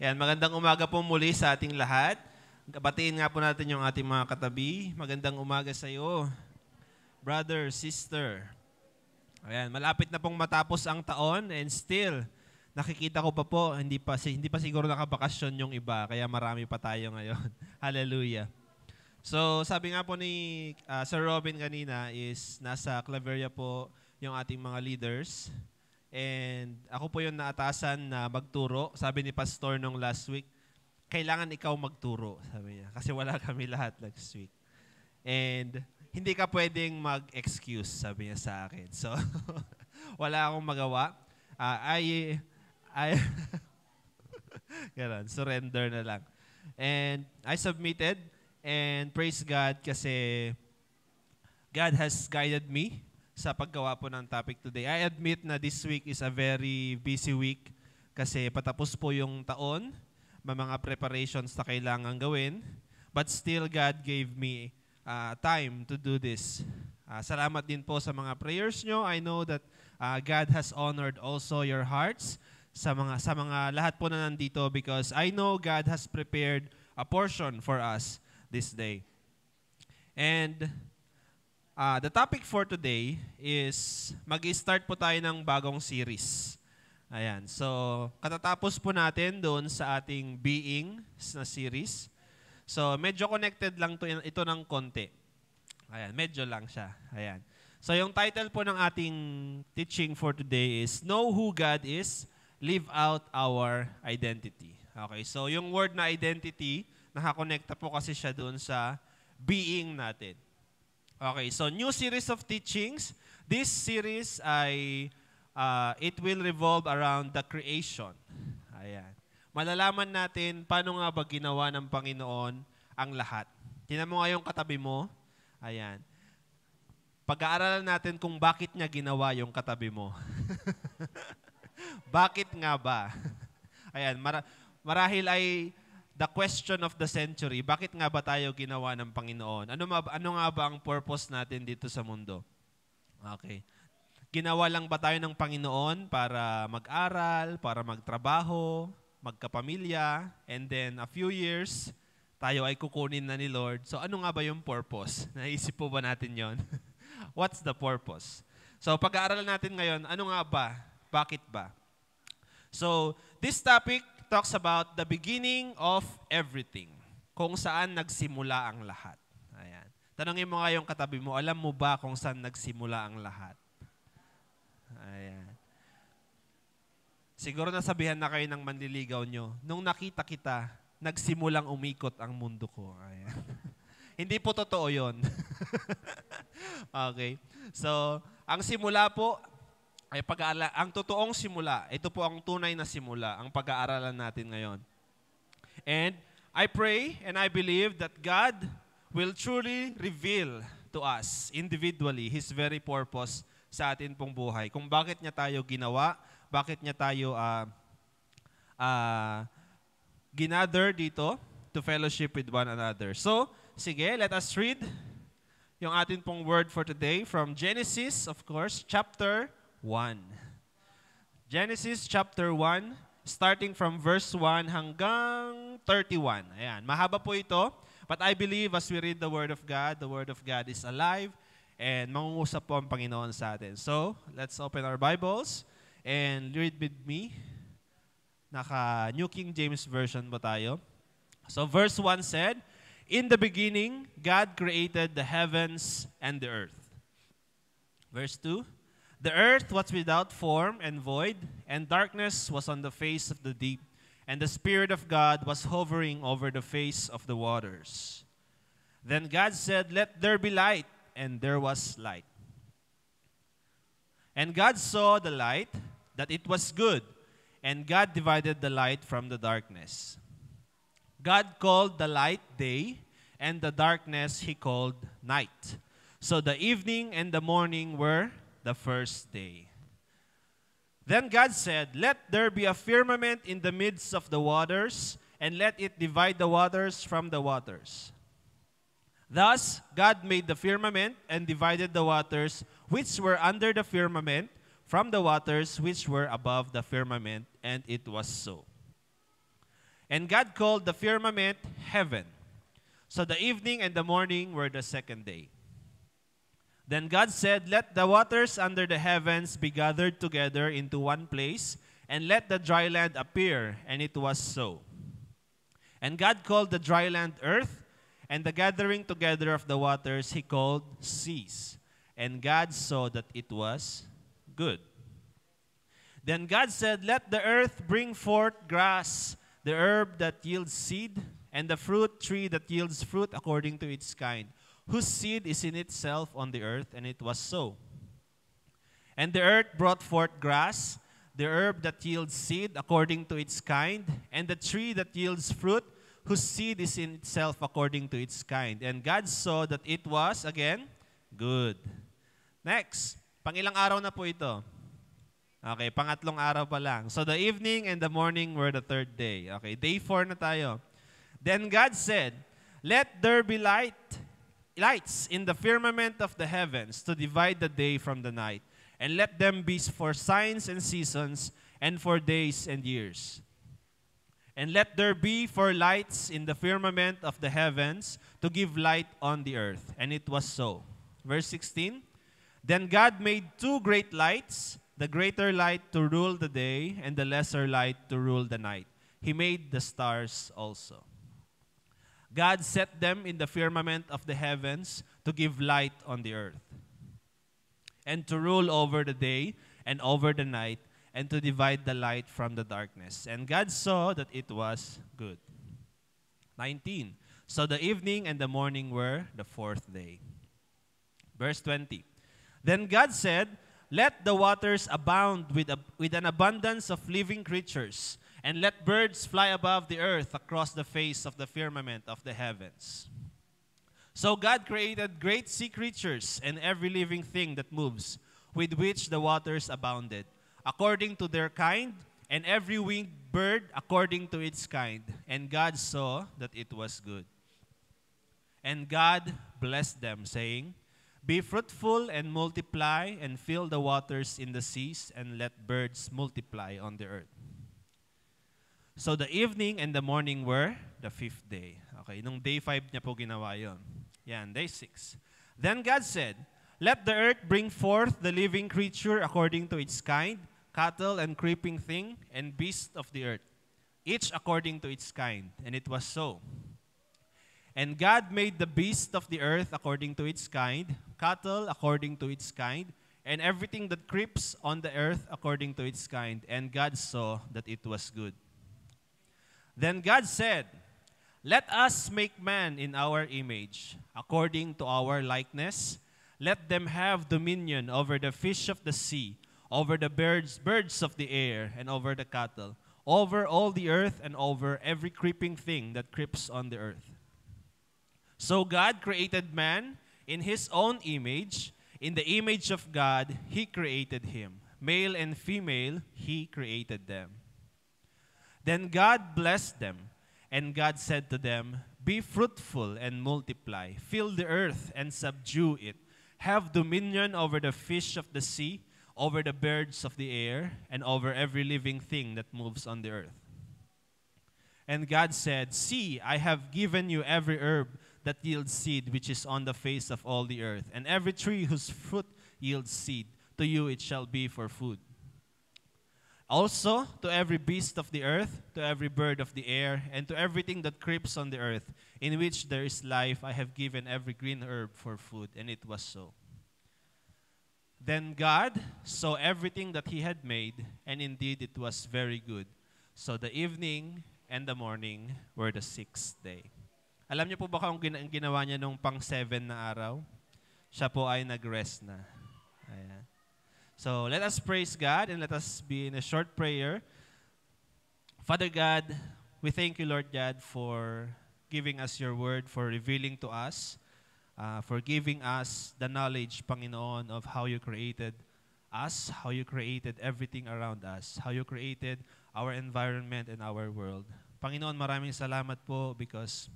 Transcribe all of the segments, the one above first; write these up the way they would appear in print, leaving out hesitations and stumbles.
Ayan, magandang umaga po muli sa ating lahat. Batiin nga po natin yung ating mga katabi. Magandang umaga sa iyo, brother, sister. Ayan, malapit na pong matapos ang taon and still, nakikita ko pa po, hindi pa siguro nakabakasyon yung iba, kaya marami pa tayo ngayon. Hallelujah. So, sabi nga po ni Sir Robin kanina is nasa Claveria po yung ating mga leaders. And ako po yung naatasan na magturo. Sabi ni Pastor nung last week, kailangan ikaw magturo, sabi niya. Kasi wala kami lahat last week. And hindi ka pwedeng mag-excuse, sabi niya sa akin. So, wala akong magawa. Ganun, surrender na lang. And I submitted and praise God kasi God has guided me sa paggawa po ng topic today. I admit na this week is a very busy week kasi patapos po yung taon, may mga preparations na kailangan gawin, but still God gave me time to do this. Salamat din po sa mga prayers nyo. I know that God has honored also your hearts sa mga lahat po na nandito because I know God has prepared a portion for us this day. And the topic for today is mag-start po tayo ng bagong series. Ayan. So, katatapos po natin doon sa ating Being na series. So, medyo connected lang ito ng konti. Ayan, medyo lang siya. Ayan. So, yung title po ng ating teaching for today is Know Who God Is, Live Out Our Identity. Okay, so yung word na identity, nakakonekta po kasi siya doon sa being natin. Okay, so new series of teachings. This series it will revolve around the creation. Ayan. Malalaman natin paano nga ba ginawa ng Panginoon ang lahat. Tingnan mo nga yung katabi mo. Ayan. Pag-aaralan natin kung bakit niya ginawa yung katabi mo. Bakit nga ba? Ayan, marahil ay the question of the century, bakit nga ba tayo ginawa ng Panginoon? Ano nga ba ang purpose natin dito sa mundo? Okay. Ginawa lang ba tayo ng Panginoon para mag-aral, para magtrabaho, magkapamilya, and then a few years, tayo ay kukunin na ni Lord. So ano nga ba yung purpose? Naisip po ba natin yon? What's the purpose? So pag-aaralan natin ngayon, ano nga ba? Bakit ba? So this topic talks about the beginning of everything. Kung saan nagsimula ang lahat. Ayan. Tanungin mo nga yung katabi mo, alam mo ba kung saan nagsimula ang lahat? Ayan. Siguro nasabihan na kayo ng manliligaw nyo, nung nakita kita, nagsimulang umikot ang mundo ko. Ayan. Hindi po totoo yun. Okay. So, ang simula po, ay ang totoong simula, ito po ang tunay na simula, ang pag-aaralan natin ngayon. And I pray and I believe that God will truly reveal to us individually His very purpose sa atin pong buhay. Kung bakit niya tayo ginawa, bakit niya tayo ginather dito to fellowship with one another. So, sige, let us read yung atin pong word for today from Genesis, of course, chapter 1. Genesis chapter 1, starting from verse 1 hanggang 31. Ayan, mahaba po ito. But I believe as we read the Word of God is alive and mangungusap po ang Panginoon sa atin. So, let's open our Bibles and read with me. Naka New King James Version ba tayo? So, verse 1 said, In the beginning, God created the heavens and the earth. Verse 2, The earth was without form and void, and darkness was on the face of the deep, and the Spirit of God was hovering over the face of the waters. Then God said, Let there be light, and there was light. And God saw the light, that it was good, and God divided the light from the darkness. God called the light day, and the darkness He called night. So the evening and the morning were the first day. Then God said, Let there be a firmament in the midst of the waters, and let it divide the waters from the waters. Thus God made the firmament and divided the waters which were under the firmament from the waters which were above the firmament, and it was so. And God called the firmament heaven. So the evening and the morning were the second day. Then God said, "Let the waters under the heavens be gathered together into one place, and let the dry land appear." And it was so. And God called the dry land earth, and the gathering together of the waters he called seas. And God saw that it was good. Then God said, "Let the earth bring forth grass, the herb that yields seed, and the fruit tree that yields fruit according to its kind, whose seed is in itself on the earth." And it was so. And the earth brought forth grass, the herb that yields seed according to its kind, and the tree that yields fruit, whose seed is in itself according to its kind. And God saw that it was, again, good. Next, pangilang araw na po ito? Okay, pangatlong araw pa lang. So the evening and the morning were the third day. Okay, day 4 na tayo. Then God said, "Let there be lights in the firmament of the heavens to divide the day from the night, and let them be for signs and seasons, and for days and years. And let there be for lights in the firmament of the heavens to give light on the earth." And it was so. Verse 16, "Then God made two great lights, the greater light to rule the day, and the lesser light to rule the night. He made the stars also. God set them in the firmament of the heavens to give light on the earth, and to rule over the day and over the night, and to divide the light from the darkness. And God saw that it was good." 19. So the evening and the morning were the fourth day. Verse 20. Then God said, "Let the waters abound with an abundance of living creatures, and let birds fly above the earth across the face of the firmament of the heavens." So God created great sea creatures and every living thing that moves, with which the waters abounded, according to their kind, and every winged bird according to its kind. And God saw that it was good. And God blessed them, saying, "Be fruitful and multiply, and fill the waters in the seas, and let birds multiply on the earth." So the evening and the morning were the fifth day. Okay, nung day 5 niya po ginawa yun. Yan, day 6. Then God said, "Let the earth bring forth the living creature according to its kind, cattle and creeping thing, and beast of the earth, each according to its kind." And it was so. And God made the beast of the earth according to its kind, cattle according to its kind, and everything that creeps on the earth according to its kind. And God saw that it was good. Then God said, "Let us make man in our image, according to our likeness. Let them have dominion over the fish of the sea, over the birds of the air, and over the cattle, over all the earth, and over every creeping thing that creeps on the earth." So God created man in his own image. In the image of God, he created him. Male and female, he created them. Then God blessed them, and God said to them, "Be fruitful and multiply, fill the earth and subdue it. Have dominion over the fish of the sea, over the birds of the air, and over every living thing that moves on the earth." And God said, "See, I have given you every herb that yields seed, which is on the face of all the earth, and every tree whose fruit yields seed. To you it shall be for food. Also, to every beast of the earth, to every bird of the air, and to everything that creeps on the earth, in which there is life, I have given every green herb for food." And it was so. Then God saw everything that he had made, and indeed it was very good. So the evening and the morning were the sixth day. Alam niyo po ba kung ginawa niya nung pang-7 na araw? Siya po ay nag-rest na. Ayan. So let us praise God and let us be in a short prayer. Father God, we thank you, Lord God, for giving us your word, for revealing to us, for giving us the knowledge, Panginoon, of how you created us, how you created everything around us, how you created our environment and our world. Panginoon, maraming salamat po because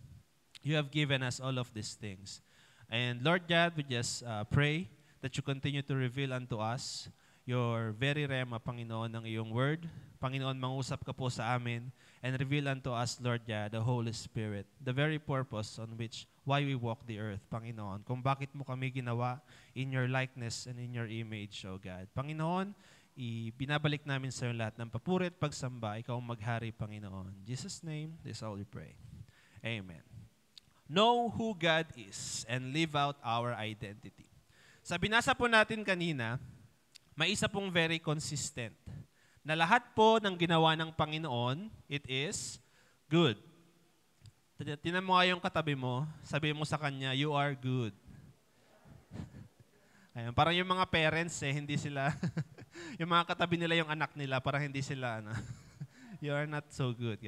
you have given us all of these things. And Lord God, we just pray that you continue to reveal unto us your very rema, Panginoon, ng iyong word. Panginoon, mangusap ka po sa amin and reveal unto us, Lord God, the Holy Spirit, the very purpose on which why we walk the earth, Panginoon. Kung bakit mo kami ginawa in your likeness and in your image, O God. Panginoon, binabalik namin sa iyo lahat ng papuri at pagsamba. Ikaw ang maghari, Panginoon. In Jesus' name, this all we pray. Amen. Know who God is and live out our identity. Sa binasa po natin kanina, may isa pong very consistent na lahat po ng ginawa ng Panginoon, it is good. Tinan mo nga yung katabi mo, sabihin mo sa kanya, you are good. Ayun, parang yung mga parents hindi sila, yung mga katabi nila yung anak nila, parang hindi sila, you are not so good.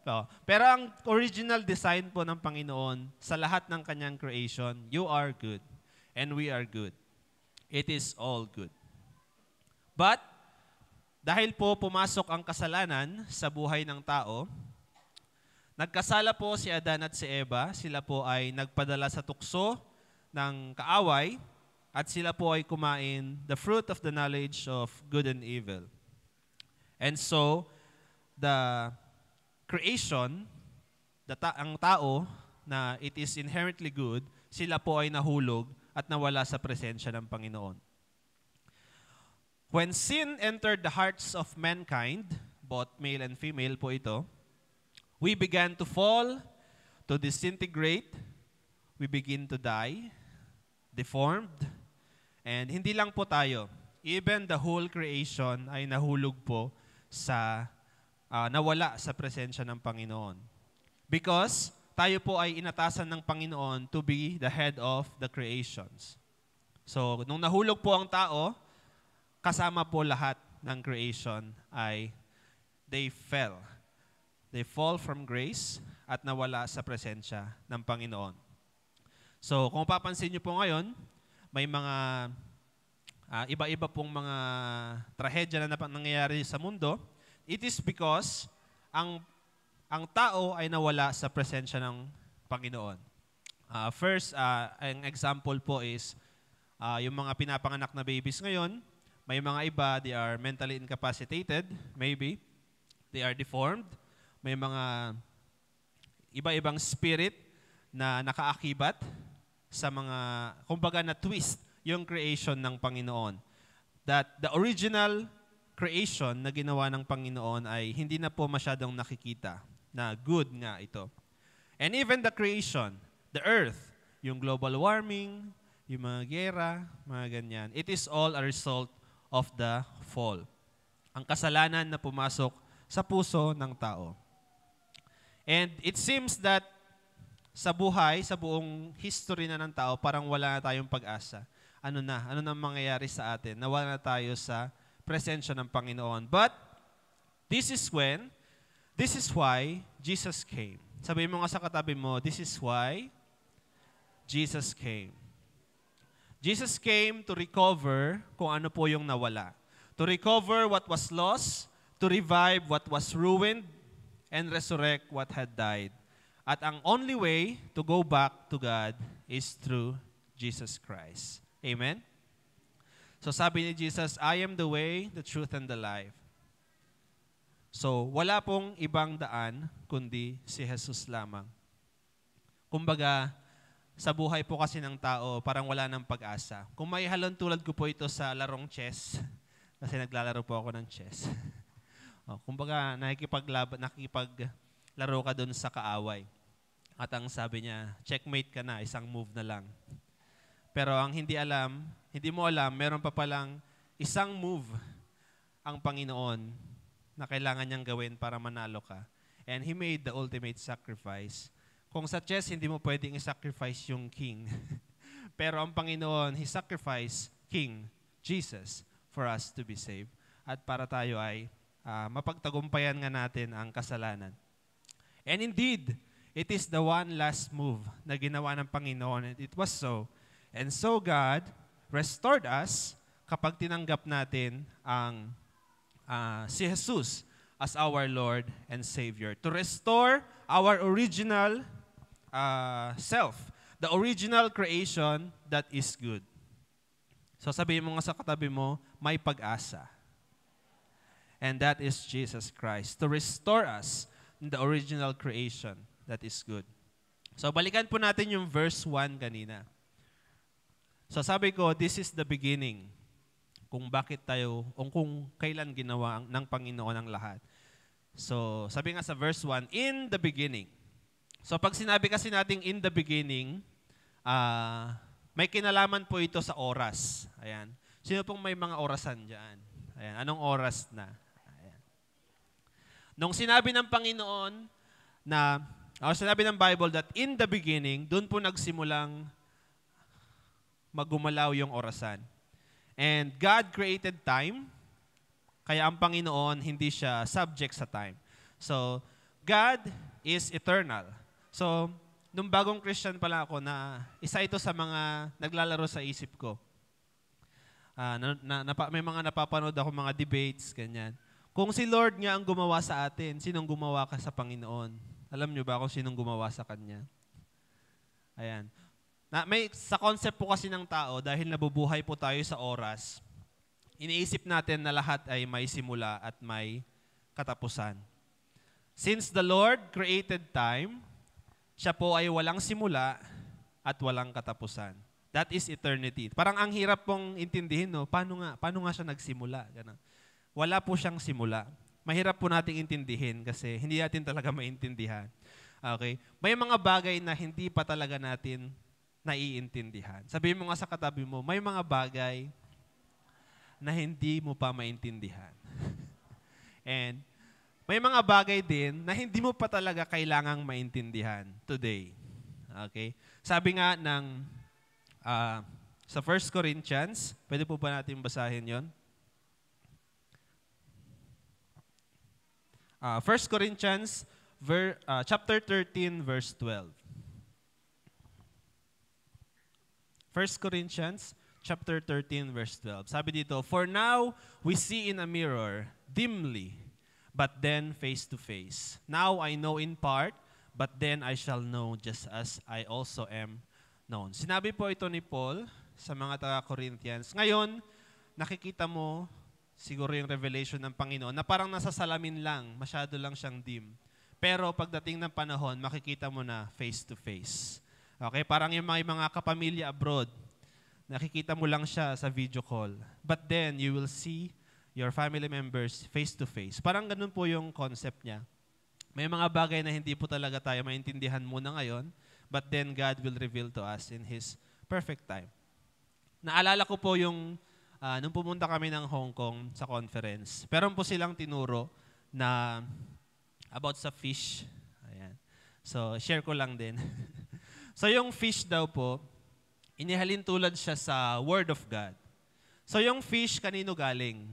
So, pero ang original design po ng Panginoon sa lahat ng kanyang creation, you are good and we are good. It is all good. But, dahil po pumasok ang kasalanan sa buhay ng tao, nagkasala po si Adan at si Eva, sila po ay nagpadala sa tukso ng kaaway at sila po ay kumain the fruit of the knowledge of good and evil. And so, the creation, ang tao na it is inherently good, sila po ay nahulog at nawala sa presensya ng Panginoon. When sin entered the hearts of mankind, both male and female po ito, we began to fall, to disintegrate, we begin to die, deformed, and hindi lang po tayo, even the whole creation ay nahulog po sa, nawala sa presensya ng Panginoon. Because tayo po ay inatasan ng Panginoon to be the head of the creations. So, nung nahulog po ang tao, kasama po lahat ng creation ay they fell. They fall from grace at nawala sa presensya ng Panginoon. So, kung papansin niyo po ngayon, may mga iba-iba pong mga trahedya na nangyayari sa mundo. It is because ang tao ay nawala sa presensya ng Panginoon. First, ang example po is yung mga pinapanganak na babies ngayon, may mga iba, they are mentally incapacitated, maybe. They are deformed. May mga iba-ibang spirit na nakaakibat sa mga, kumbaga na twist yung creation ng Panginoon. That the original creation na ginawa ng Panginoon ay hindi na po masyadong nakikita na good nga ito. And even the creation, the earth, yung global warming, yung mga gera, mga ganyan, it is all a result of the fall. Ang kasalanan na pumasok sa puso ng tao. And it seems that sa buhay, sa buong history na ng tao, parang wala na tayong pag-asa. Ano na mangyayari sa atin? Nawala na tayo sa presensya ng Panginoon. But, this is why Jesus came. Sabihin mo nga sa katabi mo, this is why Jesus came. Jesus came to recover kung ano po yung nawala. To recover what was lost, to revive what was ruined, and resurrect what had died. At ang only way to go back to God is through Jesus Christ. Amen? So sabi ni Jesus, I am the way, the truth, and the life. So wala pong ibang daan kundi si Jesus lamang. Kumbaga, sa buhay po kasi ng tao, parang wala ng pag-asa. Kung may halon tulad ko po ito sa larong chess, kasi naglalaro po ako ng chess. Kumbaga, nakikipaglaro ka dun sa kaaway. At ang sabi niya, checkmate ka na, isang move na lang. Pero ang hindi mo alam, meron pa palang isang move ang Panginoon na kailangan niyang gawin para manalo ka. And He made the ultimate sacrifice. Kung sa chess, hindi mo pwedeng i-sacrifice yung king. Pero ang Panginoon, He sacrificed King Jesus for us to be saved. At para tayo ay mapagtagumpayan nga natin ang kasalanan. And indeed, it is the one last move na ginawa ng Panginoon. And it was so. And so God restored us kapag tinanggap natin ang si Jesus as our Lord and Savior. To restore our original self. The original creation that is good. So sabihin mo nga sa katabi mo, may pag-asa. And that is Jesus Christ, to restore us in the original creation that is good. So balikan po natin yung verse 1 kanina. So sabi ko, this is the beginning. Kung bakit tayo, o kung kailan ginawa ng Panginoon ang lahat. So sabi nga sa verse 1, in the beginning. So pag sinabi kasi nating in the beginning, may kinalaman po ito sa oras. Ayan. Sino pong may mga orasan dyan? Ayan. Anong oras na? Ayan. Nung sinabi ng Panginoon na, sinabi ng Bible that in the beginning, doon po nagsimulang magumalaw yung orasan. And God created time, kaya ang Panginoon hindi siya subject sa time. So, God is eternal. So, nung bagong Christian pala ako, na isa ito sa mga naglalaro sa isip ko. May mga napapanood ako mga debates, ganyan. Kung si Lord nga ang gumawa sa atin, sinong gumawa ka sa Panginoon? Alam niyo ba kung sinong gumawa sa Kanya? Ayan. Sa concept po kasi ng tao, dahil nabubuhay po tayo sa oras, iniisip natin na lahat ay may simula at may katapusan. Since the Lord created time, siya po ay walang simula at walang katapusan. That is eternity. Parang ang hirap pong intindihin, no? Paano nga siya nagsimula? Ganun. Wala po siyang simula. Mahirap po nating intindihin kasi hindi natin talaga maintindihan. Okay? May mga bagay na hindi pa talaga natin naiintindihan. Sabihin mo nga sa katabi mo, may mga bagay na hindi mo pa maintindihan. And may mga bagay din na hindi mo pa talaga kailangang maintindihan today. Okay? Sabi nga ng sa 1 Corinthians, pwede po ba natin basahin yon? 1 Corinthians chapter 13, verse 12. 1 Corinthians chapter 13, verse 12. Sabi dito, for now we see in a mirror dimly, but then face to face. Now I know in part, but then I shall know just as I also am known. Sinabi po ito ni Paul sa mga taga-Corinthians. Ngayon, nakikita mo siguro yung revelation ng Panginoon na parang nasa salamin lang, masyado lang siyang dim. Pero pagdating ng panahon, makikita mo na face to face. Okay? Parang yung mga kapamilya abroad, nakikita mo lang siya sa video call. But then, you will see your family members face to face. Parang ganun po yung concept niya. May mga bagay na hindi po talaga tayo maintindihan muna ngayon, but then God will reveal to us in His perfect time. Naalala ko po yung nung pumunta kami ng Hong Kong sa conference, pero po silang tinuro na about sa fish. Ayan. So, share ko lang din. So, yung fish daw po, inihalin tulad siya sa Word of God. So, yung fish, kanino galing?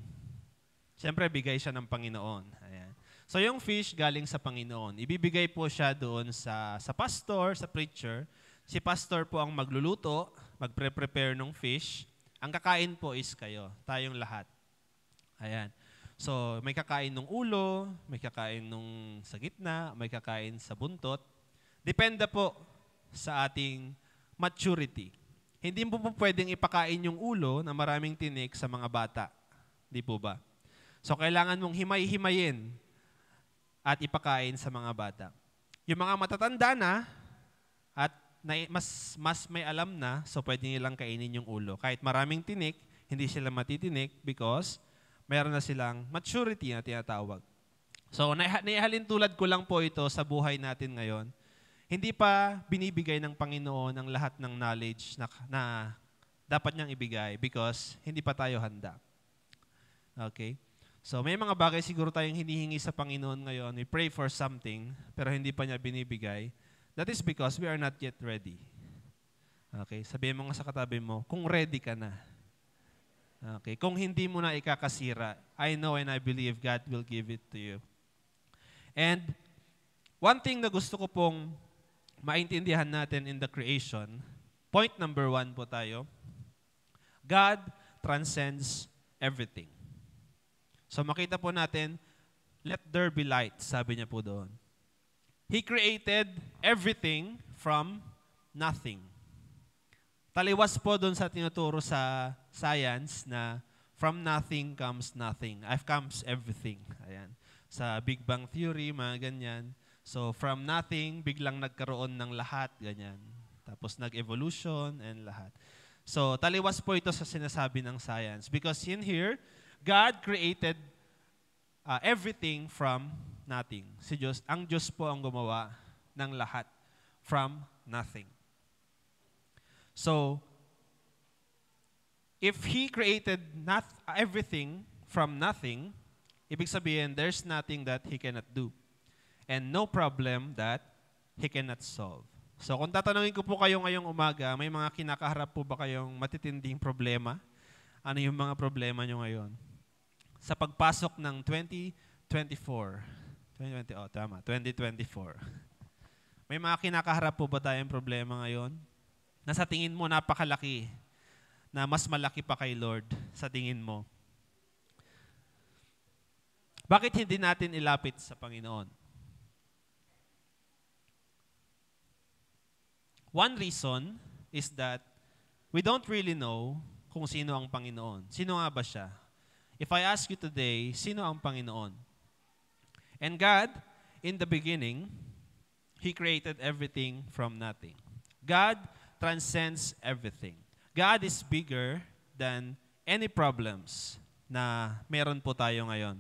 Siyempre, bigay siya ng Panginoon. Ayan. So, yung fish galing sa Panginoon. Ibibigay po siya doon sa pastor, sa preacher. Si pastor po ang magluluto, magpre-prepare ng fish. Ang kakain po is kayo, tayong lahat. Ayan. So, may kakain ng ulo, may kakain ng sa gitna, may kakain sa buntot. Depende po sa ating maturity. Hindi mo po pwedeng ipakain yung ulo na maraming tinik sa mga bata. Di po ba? So, kailangan mong himay-himayin at ipakain sa mga bata. Yung mga matatanda na at mas may alam na, so pwede nilang kainin yung ulo. Kahit maraming tinik, hindi sila matitinik because mayroon na silang maturity na tinatawag. So, naihalin tulad ko lang po ito sa buhay natin ngayon. Hindi pa binibigay ng Panginoon ang lahat ng knowledge na dapat niyang ibigay because hindi pa tayo handa. Okay? So, may mga bagay siguro tayong hinihingi sa Panginoon ngayon. We pray for something, pero hindi pa niya binibigay. That is because we are not yet ready. Okay? Sabihin mo nga sa katabi mo, kung ready ka na. Okay? Kung hindi mo na ikakasira, I know and I believe God will give it to you. And one thing na gusto ko pong maintindihan natin in the creation, point number 1 po tayo, God transcends everything. So makita po natin, let there be light, sabi niya po doon. He created everything from nothing. Taliwas po doon sa tinuturo sa science na From nothing comes nothing. Comes everything. Ayan. Sa Big Bang Theory, mga ganyan. So, from nothing, biglang nagkaroon ng lahat, ganyan. Tapos nag-evolution and lahat. So, taliwas po ito sa sinasabi ng science. Because in here, God created everything from nothing. Ang Diyos po ang gumawa ng lahat from nothing. So, if He created everything from nothing, ibig sabihin, there's nothing that He cannot do. And no problem that He cannot solve. So kung tatanungin ko po kayo ngayong umaga, may mga kinakaharap po ba kayong matitinding problema? Ano yung mga problema nyo ngayon? Sa pagpasok ng 2024. 2024. May mga kinakaharap po ba tayong problema ngayon? Na sa tingin mo napakalaki, na mas malaki pa kay Lord sa tingin mo. Bakit hindi natin ilapit sa Panginoon? One reason is that we don't really know kung sino ang Panginoon. Sino nga ba siya? If I ask you today, sino ang Panginoon? And God, in the beginning, He created everything from nothing. God transcends everything. God is bigger than any problems na meron po tayo ngayon.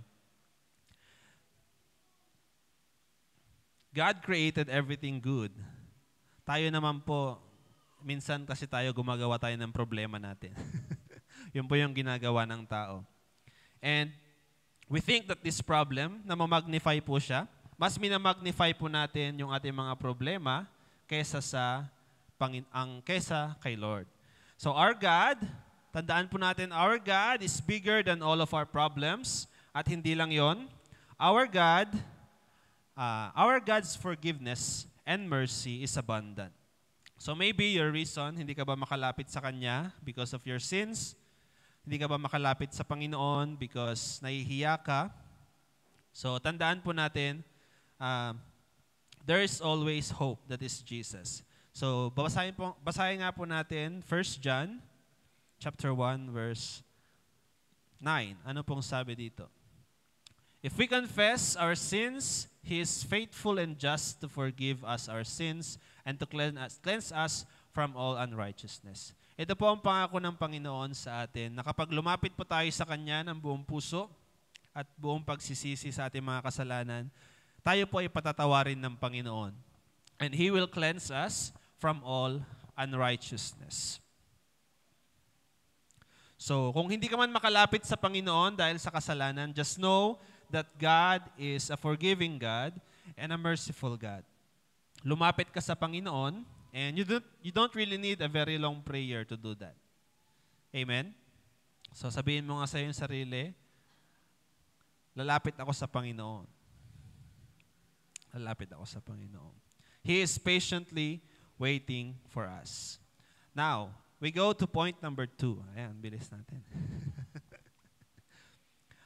God created everything good. Tayo naman po, minsan kasi gumagawa tayo ng problema natin. Yun po yung ginagawa ng tao. And we think that this problem, na ma-magnify po siya, mas minamagnify po natin yung ating mga problema kaysa kay Lord. So our God, tandaan po natin, our God is bigger than all of our problems. At hindi lang yon, our God's forgiveness and mercy is abundant. So maybe your reason, hindi ka ba makalapit sa Kanya because of your sins? Hindi ka ba makalapit sa Panginoon because nahihiya ka? So tandaan po natin, there is always hope, that is Jesus. So, basahin nga po natin 1 John chapter 1 verse 9. Ano pong sabi dito? If we confess our sins, He is faithful and just to forgive us our sins and to cleanse us from all unrighteousness. Ito po ang pangako ng Panginoon sa atin, na kapag lumapit po tayo sa Kanya ng buong puso at buong pagsisisi sa ating mga kasalanan, tayo po ay patatawarin ng Panginoon. And He will cleanse us from all unrighteousness. So, kung hindi ka man makalapit sa Panginoon dahil sa kasalanan, just know that God is a forgiving God and a merciful God. Lumapit ka sa Panginoon, and you don't really need a very long prayer to do that. Amen? So, sabihin mo nga sa iyong sarili, lalapit ako sa Panginoon. Lalapit ako sa Panginoon. He is patiently waiting for us. Now, we go to point number 2. Ayan, bilis natin.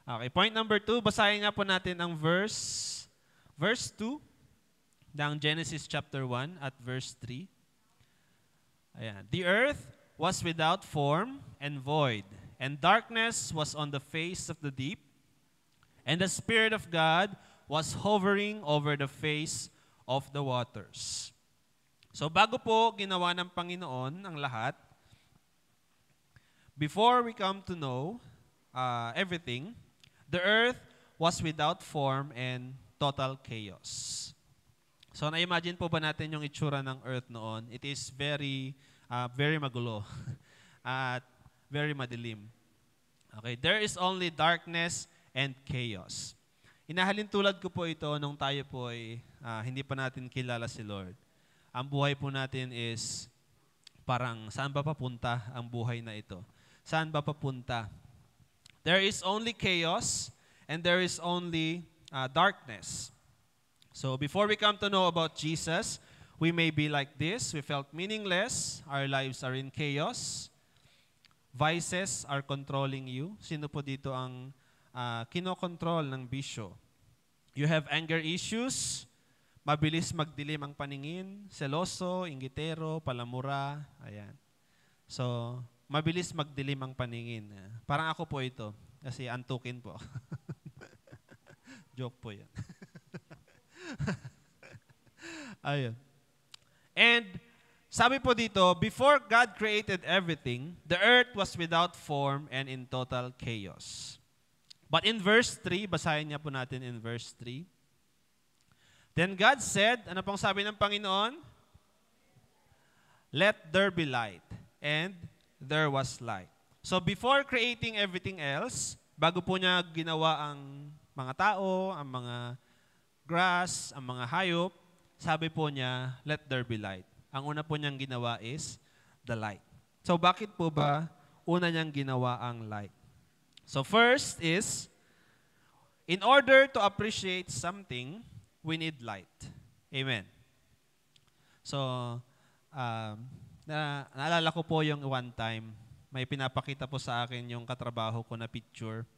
Okay, point number 2, basahin nga po natin ang verse 2 ng Genesis chapter 1 at verse 3. Ayan. The earth was without form and void, and darkness was on the face of the deep, and the Spirit of God was hovering over the face of the waters. So bago po ginawa ng Panginoon ang lahat, before we come to know everything, the earth was without form and total chaos. So na-imagine po ba natin yung itsura ng earth noon? It is very magulo at very madilim. Okay, there is only darkness and chaos. Inahalin tulad ko po ito nung tayo po ay hindi pa natin kilala si Lord. Ang buhay po natin is parang saan ba papunta ang buhay na ito? Saan ba papunta? There is only chaos and there is only darkness. So before we come to know about Jesus, we may be like this. We felt meaningless. Our lives are in chaos. Vices are controlling you. Sino po dito ang kinokontrol ng bisyo? You have anger issues. Mabilis magdilim ang paningin, seloso, inggitero, palamura, ayan. So, mabilis magdilim ang paningin. Parang ako po ito, kasi antukin po. Joke po yan. Ayun. And sabi po dito, before God created everything, the earth was without form and in total chaos. But in verse 3, basahin niya po natin in verse 3. Then God said, ano pong sabi ng Panginoon? Let there be light. And there was light. So before creating everything else, bago po niya ginawa ang mga tao, ang mga grass, ang mga hayop, sabi po niya, let there be light. Ang una po niyang ginawa is the light. So bakit po ba una niyang ginawa ang light? So first is, in order to appreciate something, we need light. Amen. So, naalala ko po yung one time, may pinapakita po sa akin yung katrabaho ko na picture.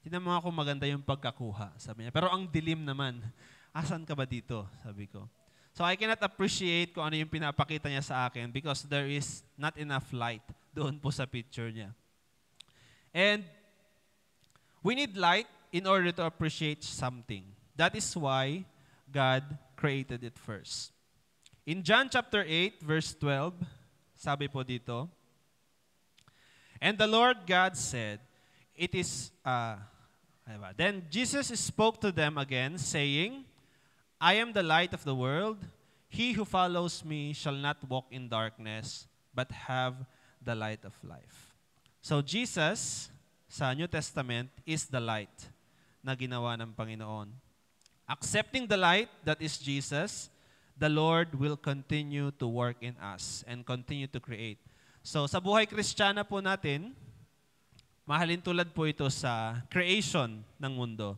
Tingnan mo ako maganda yung pagkakuha, sabi niya. Pero ang dilim naman. Asan ka ba dito? Sabi ko. So I cannot appreciate kung ano yung pinapakita niya sa akin because there is not enough light doon po sa picture niya. And we need light in order to appreciate something. That is why God created it first. In John chapter 8, verse 12, sabi po dito, and the Lord God said, it is, then Jesus spoke to them again, saying, I am the light of the world. He who follows me shall not walk in darkness, but have the light of life. So Jesus, sa New Testament, is the light na ginawa ng Panginoon. Accepting the light that is Jesus, the Lord will continue to work in us and continue to create. So sa buhay Kristiyana po natin, mahalin tulad po ito sa creation ng mundo.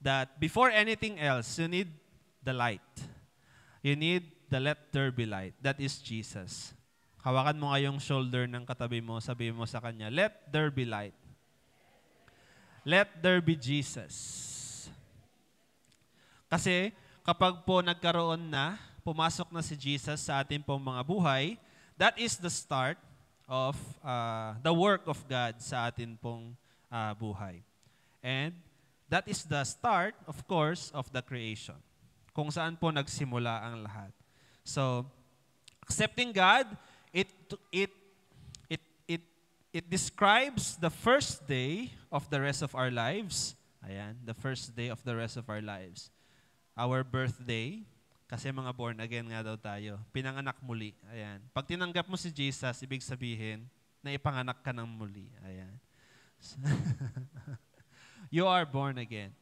That before anything else, you need the light. You need the let there be light. That is Jesus. Hawakan mo nga yung shoulder ng katabi mo, sabihin mo sa kanya, let there be light. Let there be Jesus. Kasi kapag po nagkaroon na, pumasok na si Jesus sa ating pong mga buhay, that is the start of the work of God sa ating pong buhay. And that is the start, of course, of the creation. Kung saan po nagsimula ang lahat. So, accepting God, it describes the first day of the rest of our lives. Ayan, the first day of the rest of our lives. Our birthday, kasi mga born again nga daw tayo. Pinanganak muli. Ayan. Pag tinanggap mo si Jesus, ibig sabihin na ipanganak ka ng muli. Ayan. You are born again.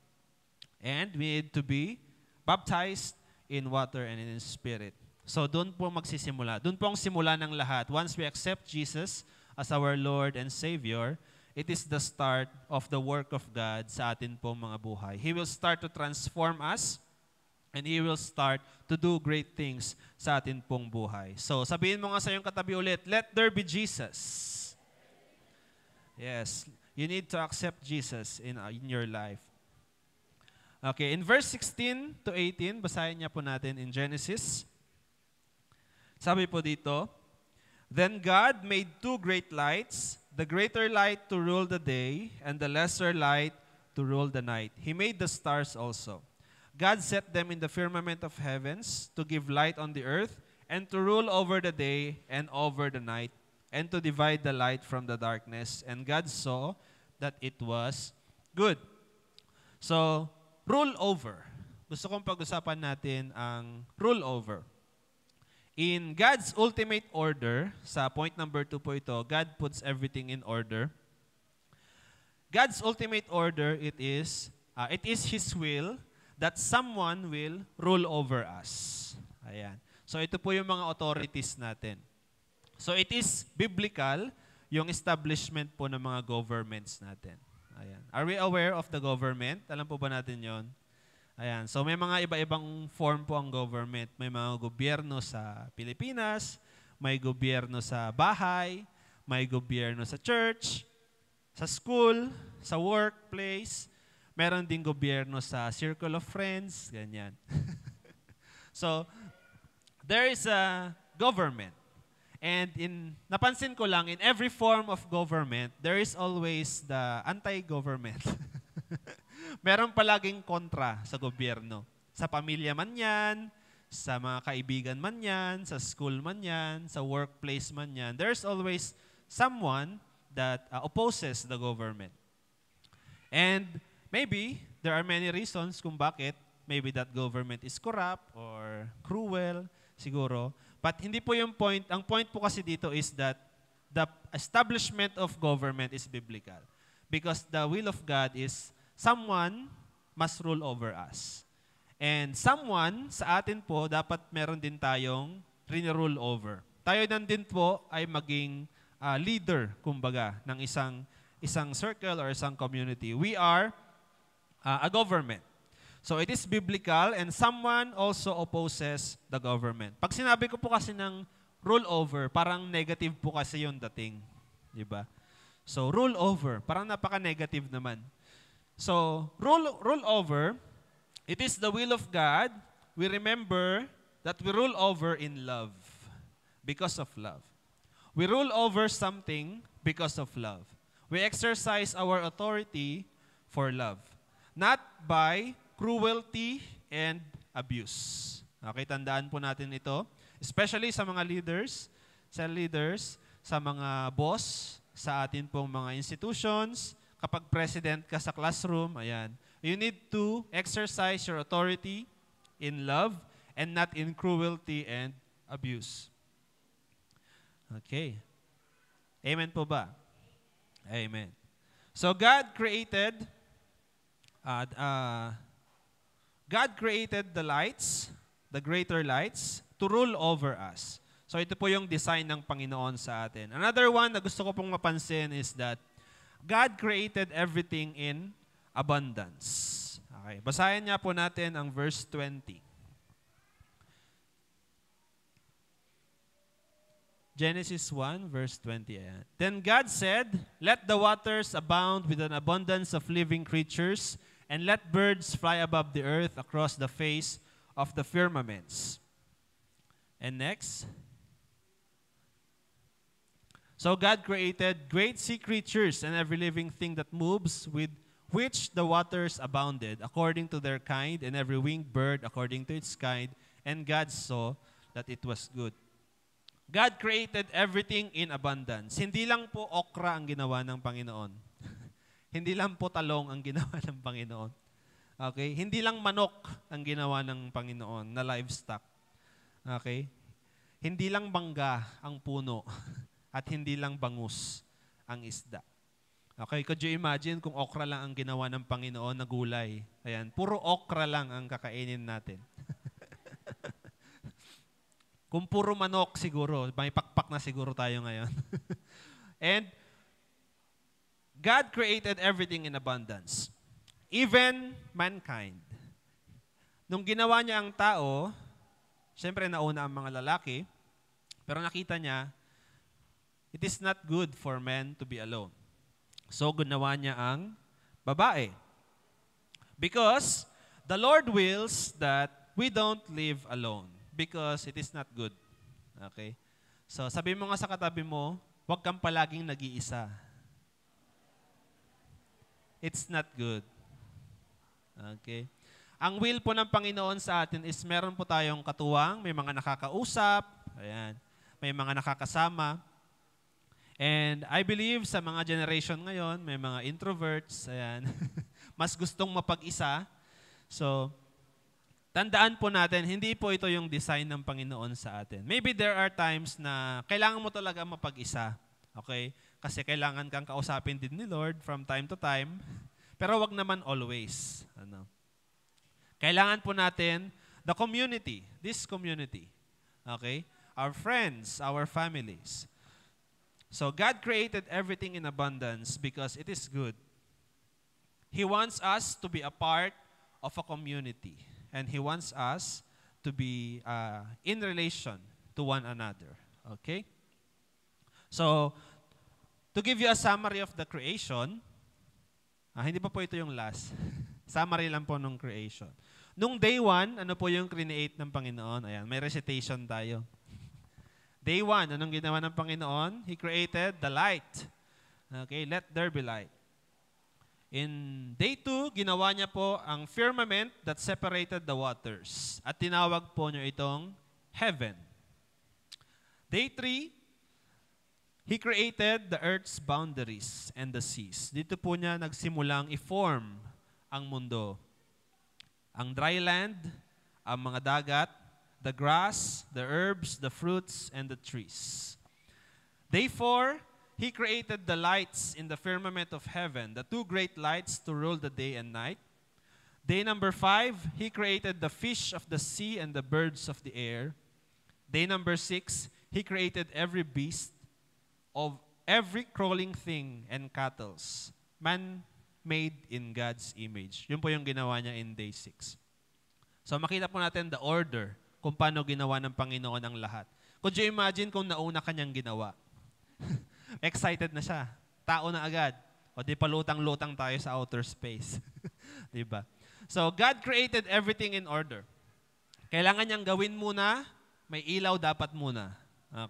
And we need to be baptized in water and in spirit. So doon po magsisimula. Doon po ang simula ng lahat. Once we accept Jesus as our Lord and Savior, it is the start of the work of God sa atin po mga buhay. He will start to transform us and He will start to do great things sa atin pong buhay. So sabihin mo nga sa iyong katabi ulit, let there be Jesus. Yes, you need to accept Jesus in your life. Okay, in verse 16 to 18, basahin niya po natin in Genesis. Sabi po dito, then God made two great lights, the greater light to rule the day, and the lesser light to rule the night. He made the stars also. God set them in the firmament of heavens to give light on the earth, and to rule over the day and over the night, and to divide the light from the darkness. And God saw that it was good. So, rule over. Gusto kong pag-usapan natin ang rule over. In God's ultimate order, sa point number 2 po ito, God puts everything in order. God's ultimate order, it is His will that someone will rule over us. Ayan. So ito po yung mga authorities natin. So it is biblical yung establishment po ng mga governments natin. Ayan. Are we aware of the government? Alam po ba natin yon? Ayan. So may mga iba-ibang form po ang government. May mga gobyerno sa Pilipinas, may gobyerno sa bahay, may gobyerno sa church, sa school, sa workplace, meron ding gobyerno sa circle of friends, ganyan. So, there is a government. And napansin ko lang, in every form of government, there is always the anti-government. Meron palaging kontra sa gobyerno. Sa pamilya man yan, sa mga kaibigan man yan, sa school man yan, sa workplace man yan. There's always someone that opposes the government. And maybe there are many reasons kung bakit. Maybe that government is corrupt or cruel, siguro. But hindi po yung point. Ang point po kasi dito is that the establishment of government is biblical. Because the will of God is someone must rule over us. And someone sa atin po, dapat meron din tayong rule over. Tayo din po ay maging leader, kumbaga, ng isang circle or isang community. We are a government. So it is biblical and someone also opposes the government. Pag sinabi ko po kasi ng rule over, parang negative po kasi yung dating. Diba? So rule over, parang napaka-negative naman. So rule over, it is the will of God. We remember that we rule over in love, because of love. We rule over something because of love. We exercise our authority for love, not by cruelty and abuse. Okay, tandaan po natin ito. Especially sa mga leaders, sa mga boss, sa atin pong mga institutions, kapag president ka sa classroom, ayan, you need to exercise your authority in love and not in cruelty and abuse. Okay. Amen po ba? Amen. So God created the lights, the greater lights, to rule over us. So ito po yung design ng Panginoon sa atin. Another one na gusto ko pong mapansin is that God created everything in abundance. Okay, basahin niya po natin ang verse 20. Genesis 1, verse 20. Ayan. Then God said, "Let the waters abound with an abundance of living creatures, and let birds fly above the earth across the face of the firmaments." And next. So God created great sea creatures and every living thing that moves, with which the waters abounded, according to their kind, and every winged bird according to its kind. And God saw that it was good. God created everything in abundance. Hindi lang po okra ang ginawa ng Panginoon. Hindi lang po talong ang ginawa ng Panginoon. Okay? Hindi lang manok ang ginawa ng Panginoon na livestock. Okay? Hindi lang bangga ang puno at hindi lang bangus ang isda. Okay? Could you imagine kung okra lang ang ginawa ng Panginoon na gulay? Ayan, puro okra lang ang kakainin natin. Kung puro manok siguro, may pakpak na siguro tayo ngayon. And God created everything in abundance. Even mankind. Nung ginawa niya ang tao, siyempre nauna ang mga lalaki, pero nakita niya, it is not good for men to be alone. So ginawa niya ang babae. Because the Lord wills that we don't live alone. Because it is not good. Okay? So sabi mo nga sa katabi mo, huwag kang palaging nag-iisa. It's not good. Okay? Ang will po ng Panginoon sa atin is meron po tayong katuwang, may mga nakakausap, ayan, may mga nakakasama. And I believe sa mga generation ngayon, may mga introverts, ayan, mas gustong mapag-isa. So, tandaan po natin, hindi po ito yung design ng Panginoon sa atin. Maybe there are times na kailangan mo talaga mapag-isa. Okay? Kasi kailangan kang kausapin din ni Lord from time to time. Pero wag naman always. Ano? Kailangan po natin the community, this community. Okay? Our friends, our families. So God created everything in abundance because it is good. He wants us to be a part of a community. And He wants us to be in relation to one another. Okay? So, to give you a summary of the creation, hindi pa po ito yung last. Summary lang po ng creation. Nung day 1, ano po yung create ng Panginoon? Ayan, may recitation tayo. Day 1, anong ginawa ng Panginoon? He created the light. Okay, let there be light. In day 2, ginawa niya po ang firmament that separated the waters. At tinawag po niya itong heaven. Day 3, He created the earth's boundaries and the seas. Dito po niya nagsimulang i-form ang mundo. Ang dry land, ang mga dagat, the grass, the herbs, the fruits, and the trees. Day 4, He created the lights in the firmament of heaven, the two great lights to rule the day and night. Day number 5, He created the fish of the sea and the birds of the air. Day number 6, He created every beast of every crawling thing and cattle, man made in God's image. Yun po yung ginawa niya in day 6. So makita po natin the order kung paano ginawa ng Panginoon ang lahat. Could you imagine kung nauna kanyang ginawa? Excited na siya. Tao na agad. O di palutang-lutang tayo sa outer space. Diba? So, God created everything in order. Kailangan niyang gawin muna, may ilaw dapat muna.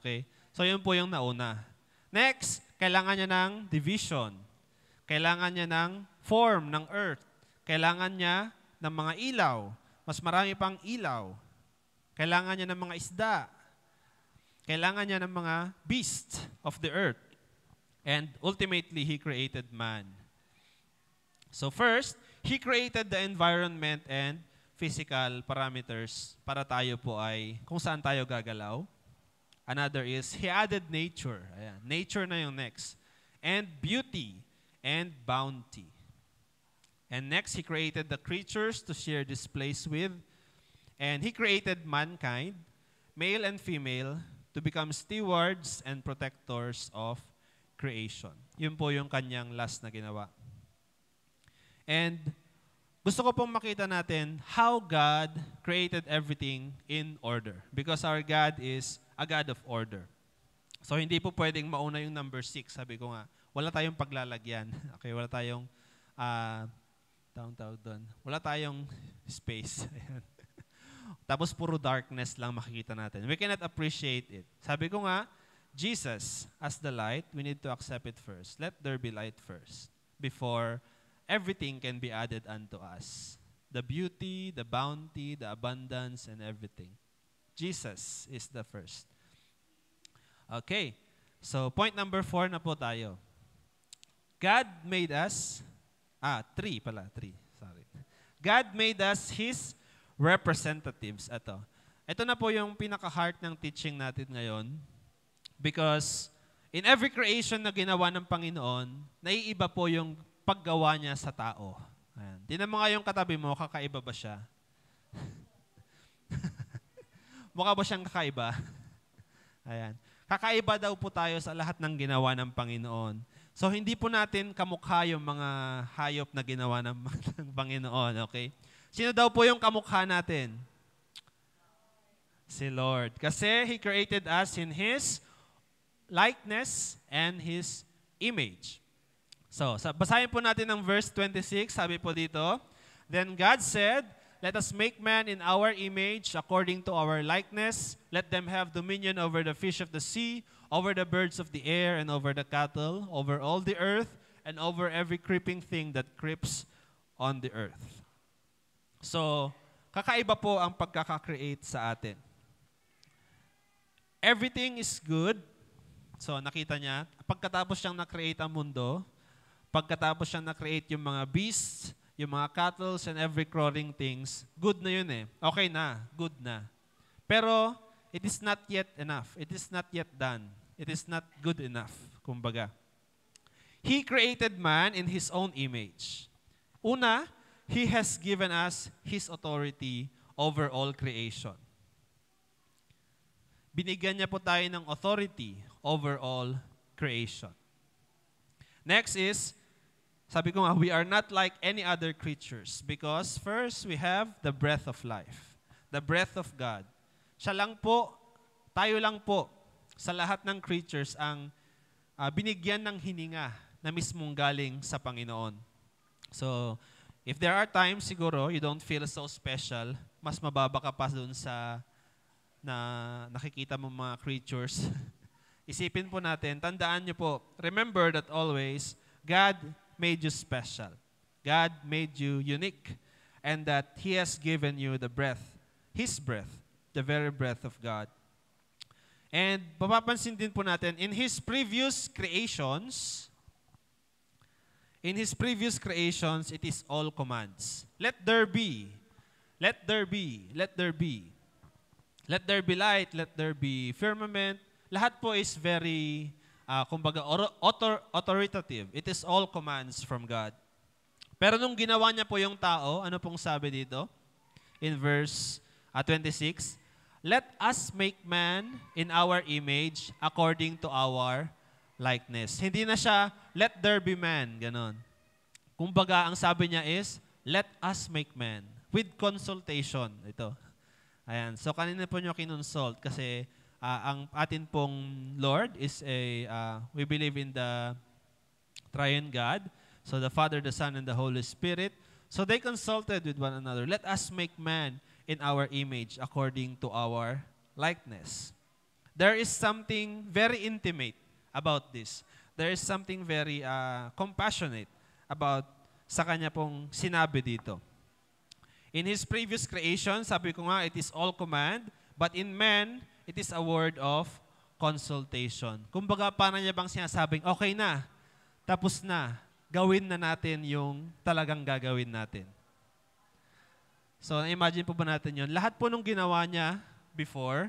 Okay? So, yun po yung nauna. Next, kailangan niya ng division. Kailangan niya ng form ng earth. Kailangan niya ng mga ilaw. Mas marami pang ilaw. Kailangan niya ng mga isda. Kailangan niya ng mga beasts of the earth. And ultimately, He created man. So first, He created the environment and physical parameters para tayo po ay kung saan tayo gagalaw. Another is, He added nature. Ayan, nature na yung next. And beauty and bounty. And next, He created the creatures to share this place with. And He created mankind, male and female, to become stewards and protectors of creation. Yun po yung kanyang last na ginawa. And gusto ko pong makita natin how God created everything in order. Because our God is a God of order. So hindi po pwedeng mauna yung number 6. Sabi ko nga, wala tayong paglalagyan. Okay, wala tayong tawag doon. Wala tayong space. Ayan. Tapos puro darkness lang makikita natin. We cannot appreciate it. Sabi ko nga, Jesus, as the light, we need to accept it first. Let there be light first before everything can be added unto us. The beauty, the bounty, the abundance, and everything. Jesus is the first. Okay. So, point number 4 na po tayo. God made us, 3 pala, 3. Sorry. God made us His representatives. Ito na po yung pinaka-heart ng teaching natin ngayon. Because in every creation na ginawa ng Panginoon, naiiba po yung paggawa niya sa tao. Ayan. Tingnan mo nga yung katabi mo, kakaiba ba siya? Mukha ba siyang kakaiba? Ayan. Kakaiba daw po tayo sa lahat ng ginawa ng Panginoon. So hindi po natin kamukha yung mga hayop na ginawa ng Panginoon. Okay? Sino daw po yung kamukha natin? Si Lord. Kasi He created us in His likeness and His image. So, basahin po natin ang verse 26. Sabi po dito, Then God said, Let us make man in our image according to our likeness. Let them have dominion over the fish of the sea, over the birds of the air, and over the cattle, over all the earth, and over every creeping thing that creeps on the earth. So, kakaiba po ang pagkaka-create sa atin. Everything is good. So, nakita niya, pagkatapos siyang na-create ang mundo, pagkatapos siyang na-create yung mga beasts, yung mga cattle, and every crawling things, good na yun eh. Okay na, good na. Pero, it is not yet enough. It is not yet done. It is not good enough, kumbaga. He created man in His own image. Una, He has given us His authority over all creation. Binigyan niya po tayo ng authority over all creation. Next is, sabi ko nga, we are not like any other creatures because first, we have the breath of life. The breath of God. Siya lang po, tayo lang po, sa lahat ng creatures ang binigyan ng hininga na mismong galing sa Panginoon. So, if there are times siguro you don't feel so special, mas mababa ka pa dun sa na nakikita mo mga creatures, isipin po natin, tandaan niyo po, remember that always, God made you special. God made you unique. And that He has given you the breath, His breath, the very breath of God. And papapansin din po natin, in His previous creations, it is all commands. Let there be. Let there be. Let there be. Let there be light. Let there be firmament. Lahat po is very, kumbaga, authoritative. It is all commands from God. Pero nung ginawa niya po yung tao, ano pong sabi dito? In verse 26, let us make man in our image according to our likeness. Hindi na siya, let there be man, ganon. Kumbaga, ang sabi niya is, let us make man. With consultation. Ito. Ayan. So, kanina po niyo kinonsult kasi ang atin pong Lord is we believe in the Triune God. So, the Father, the Son, and the Holy Spirit. So, they consulted with one another. Let us make man in our image according to our likeness. There is something very intimate about this. There is something very compassionate about sa kanya pong sinabi dito. In His previous creation, sabi ko nga, it is all command, but in man, it is a word of consultation. Kumbaga, paano niya bang sinasabing, okay na, tapos na, gawin na natin yung talagang gagawin natin. So, imagine po ba natin yun? Lahat po nung ginawa niya before,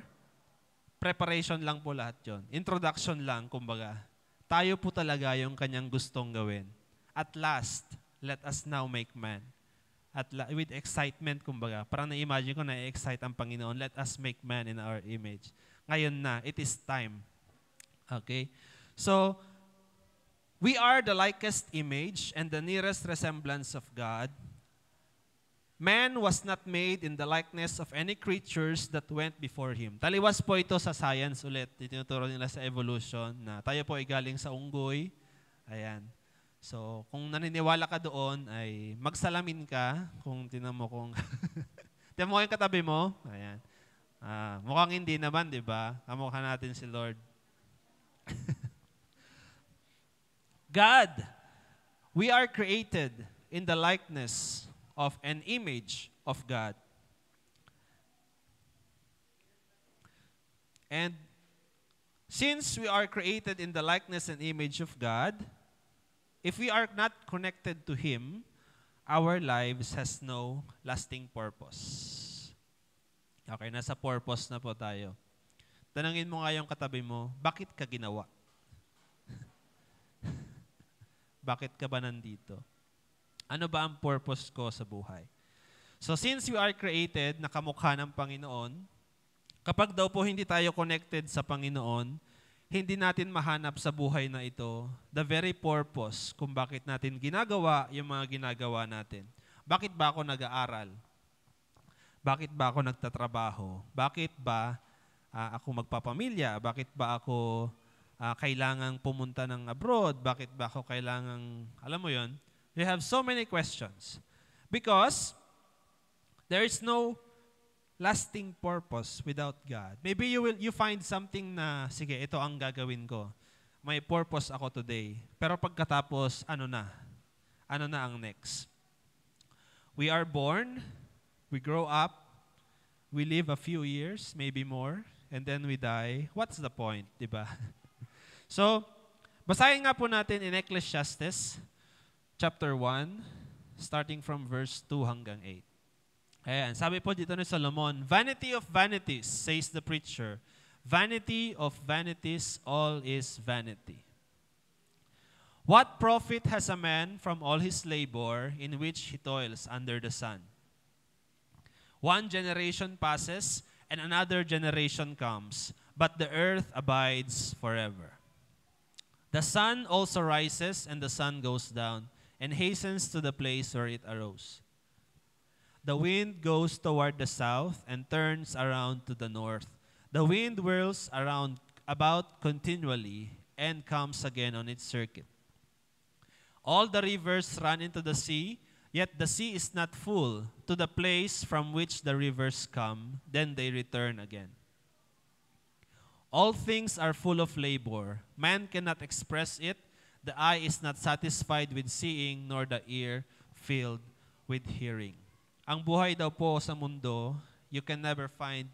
preparation lang po lahat yun. Introduction lang, kumbaga. Tayo po talaga yung kanyang gustong gawin. At last, let us now make man. With excitement, kumbaga. Parang na-imagine ko na-excite ang Panginoon. Let us make man in our image. Ngayon na, it is time. Okay? So, we are the likest image and the nearest resemblance of God. Man was not made in the likeness of any creatures that went before him. Taliwas po ito sa science ulit. Tinuturo nila sa evolution na tayo po ay galing sa unggoy. Ayan. So, kung naniniwala ka doon, ay magsalamin ka kung tinan mo kung... tinan mo yung katabi mo. Ayan. Mukhang hindi naman, di ba? Kamukha natin si Lord. God, we are created in the likeness of an image of God. And since we are created in the likeness and image of God, if we are not connected to Him, our lives has no lasting purpose. Okay, nasa purpose na po tayo. Tanungin mo nga yung katabi mo, bakit ka ginawa? Bakit ka ba nandito? Ano ba ang purpose ko sa buhay? So since we are created na kamukha ng Panginoon, kapag daw po hindi tayo connected sa Panginoon, hindi natin mahanap sa buhay na ito the very purpose kung bakit natin ginagawa yung mga ginagawa natin. Bakit ba ako nag-aaral? Bakit ba ako nagtatrabaho? Bakit ba ako magpapamilya? Bakit ba ako kailangang pumunta ng abroad? Bakit ba ako kailangang, alam mo yon? You have so many questions. Because there is no lasting purpose without God. Maybe you find something na, sige, ito ang gagawin ko. May purpose ako today. Pero pagkatapos, ano na? Ano na ang next? We are born, we grow up, we live a few years, maybe more, and then we die. What's the point, di ba? So, basahin nga po natin in Ecclesiastes, chapter 1, starting from verse 2 hanggang 8. Ayan, sabi po dito ni Solomon, vanity of vanities, says the preacher. Vanity of vanities, all is vanity. What profit has a man from all his labor in which he toils under the sun? One generation passes and another generation comes, but the earth abides forever. The sun also rises and the sun goes down and hastens to the place where it arose. The wind goes toward the south and turns around to the north. The wind whirls about continually and comes again on its circuit. All the rivers run into the sea, yet the sea is not full to the place from which the rivers come, then they return again. All things are full of labor. Man cannot express it. The eye is not satisfied with seeing, nor the ear filled with hearing. Ang buhay daw po sa mundo, you can never find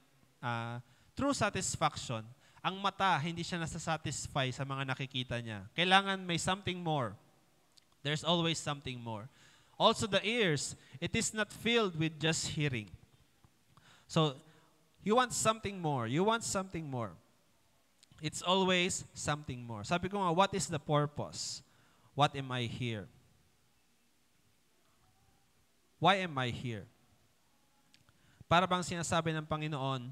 true satisfaction. Ang mata, hindi siya nasa-satisfy sa mga nakikita niya. Kailangan may something more. There's always something more. Also the ears, it is not filled with just hearing. So, you want something more. You want something more. It's always something more. Sabi ko nga, what is the purpose? What am I here? Why am I here? Para bang sinasabi ng Panginoon,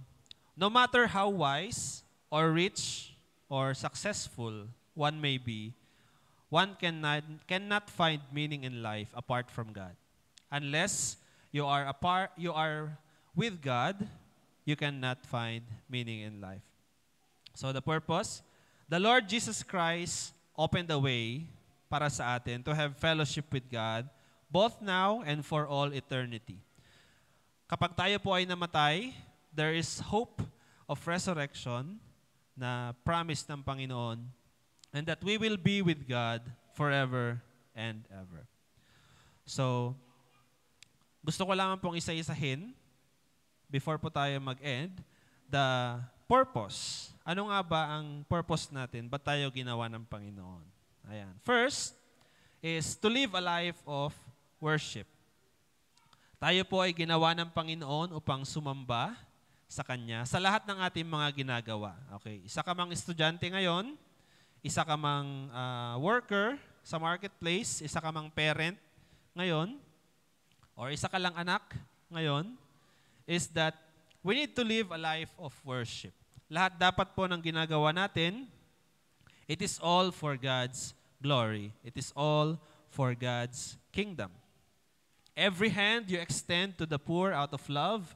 no matter how wise or rich or successful one may be, one cannot find meaning in life apart from God. Unless you are with God, you cannot find meaning in life. So the purpose, the Lord Jesus Christ opened the way para sa atin to have fellowship with God, both now and for all eternity. Kapag tayo po ay namatay, there is hope of resurrection na promise ng Panginoon, and that we will be with God forever and ever. So, gusto ko lamang pong isa-isahin, before po tayo mag-end, the purpose. Ano nga ba ang purpose natin? Ba't tayo ginawa ng Panginoon? Ayan. First is to live a life of worship. Tayo po ay ginawa ng Panginoon upang sumamba sa Kanya sa lahat ng ating mga ginagawa. Okay. Isa ka mang estudyante ngayon, isa ka mang worker sa marketplace, isa ka mang parent ngayon, or isa ka lang anak ngayon, is that we need to live a life of worship. Lahat dapat po ng ginagawa natin, it is all for God's glory. It is all for God's kingdom. Every hand you extend to the poor out of love,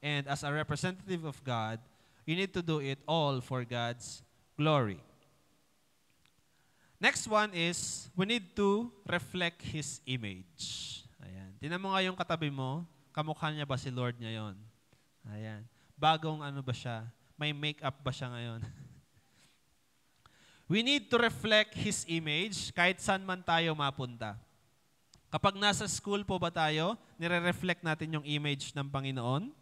and as a representative of God, you need to do it all for God's glory. Next one is, we need to reflect His image. Ayan. Tingnan mo nga yung katabi mo, kamukha niya ba si Lord ngayon? Ayan. Bagong ano ba siya? May makeup ba siya ngayon? We need to reflect His image kahit saan man tayo mapunta. Kapag nasa school po ba tayo, nire-reflect natin yung image ng Panginoon?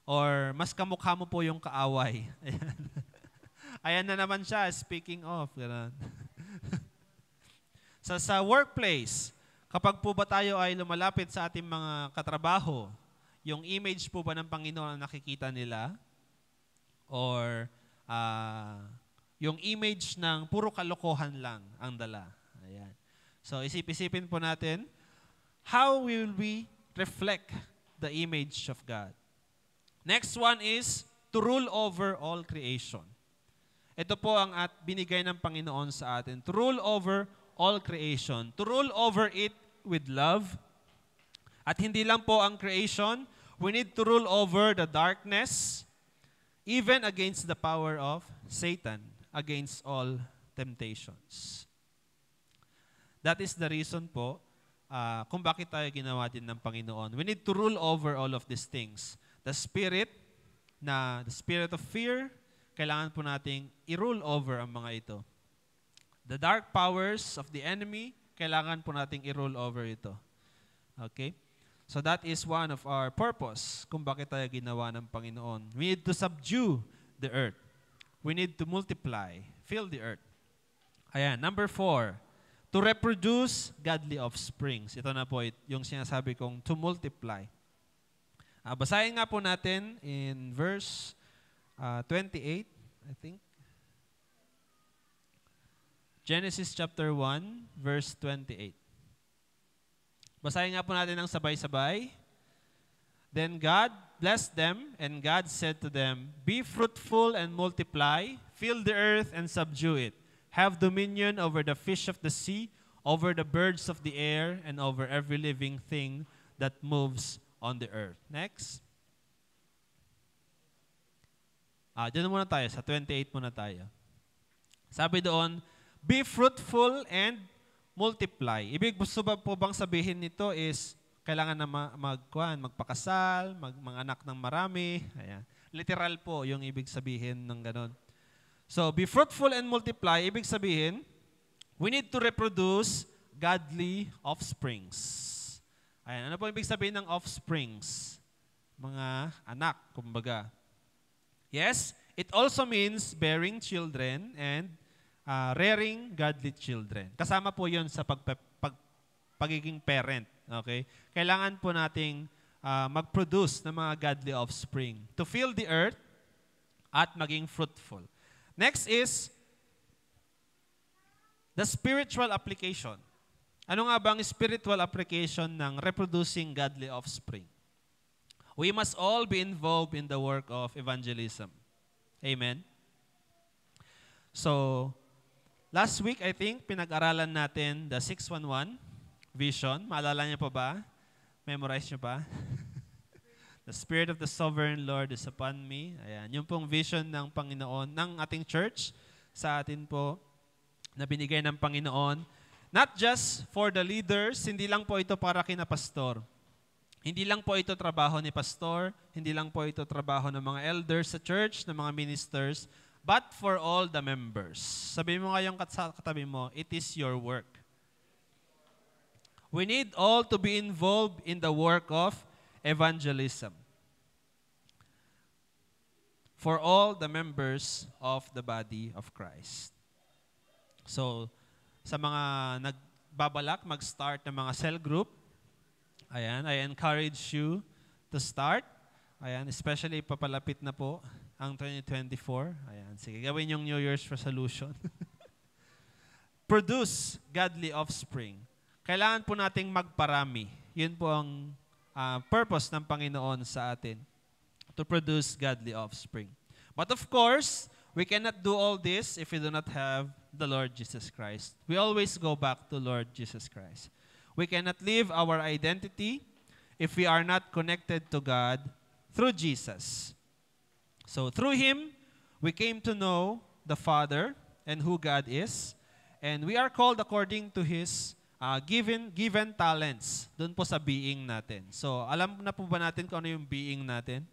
Or mas kamukha mo po yung kaaway? Ayan. Ayan na naman siya, speaking of. So sa workplace, kapag po ba tayo ay lumalapit sa ating mga katrabaho, yung image po ba ng Panginoon ang nakikita nila? Or yung image ng puro kalokohan lang ang dala? Ayan. So isip-isipin po natin, how will we reflect the image of God? Next one is to rule over all creation. Ito po ang binigay ng Panginoon sa atin. To rule over all creation. To rule over it with love. At hindi lang po ang creation, we need to rule over the darkness, even against the power of Satan, against all temptations. That is the reason po kung bakit tayo ginawa din ng Panginoon. We need to rule over all of these things. The spirit of fear, kailangan po nating i-rule over ang mga ito. The dark powers of the enemy, kailangan po nating i-rule over ito. Okay? So that is one of our purpose kung bakit tayo ginawa ng Panginoon. We need to subdue the earth. We need to multiply, fill the earth. Ayan, number 4, to reproduce godly offsprings. Ito na po yung sinasabi kong to multiply. Basahin nga po natin in verse 28, I think. Genesis chapter 1, verse 28. Basahin nga po natin ng sabay-sabay. Then God blessed them, and God said to them, be fruitful and multiply, fill the earth and subdue it. Have dominion over the fish of the sea, over the birds of the air, and over every living thing that moves on the earth. Next. Diyan muna tayo. Sa 28 muna tayo. Sabi doon, be fruitful and multiply. Ibig po bang sabihin nito is kailangan na magpakasal, manganak ng marami. Ayan. Literal po yung ibig sabihin ng ganon. So, be fruitful and multiply, ibig sabihin, we need to reproduce godly offsprings. Ayan, ano po ibig sabihin ng offsprings? Mga anak, kumbaga. Yes, it also means bearing children and rearing godly children. Kasama po yun sa pagiging parent. Okay? Kailangan po nating mag-produce ng mga godly offspring to fill the earth at maging fruitful. Next is the spiritual application. Ano nga bang spiritual application ng reproducing godly offspring? We must all be involved in the work of evangelism. Amen? So, last week, I think, pinag-aralan natin the 611 vision. Maalala niyo pa ba? Memorize niyo pa? The Spirit of the Sovereign Lord is upon me. Ayan, yung pong vision ng Panginoon, ng ating church, sa atin po, na binigay ng Panginoon. Not just for the leaders, hindi lang po ito para kina pastor. Hindi lang po ito trabaho ni pastor, hindi lang po ito trabaho ng mga elders sa church, ng mga ministers, but for all the members. Sabi mo ngayong katabi mo, it is your work. We need all to be involved in the work of evangelism for all the members of the body of Christ. So, sa mga nagbabalak mag-start ng mga cell group, ayan, I encourage you to start. Ayan, especially papalapit na po ang 2024. Ayan, sige, gawin yung New Year's resolution. Produce godly offspring. Kailangan po nating magparami. Yun po ang purpose ng Panginoon sa atin, to produce godly offspring. But of course, we cannot do all this if we do not have the Lord Jesus Christ. We always go back to Lord Jesus Christ. We cannot live our identity if we are not connected to God through Jesus. So through Him, we came to know the Father and who God is, and we are called according to His given talents doon po sa being natin. So, alam na po ba natin kung ano yung being natin?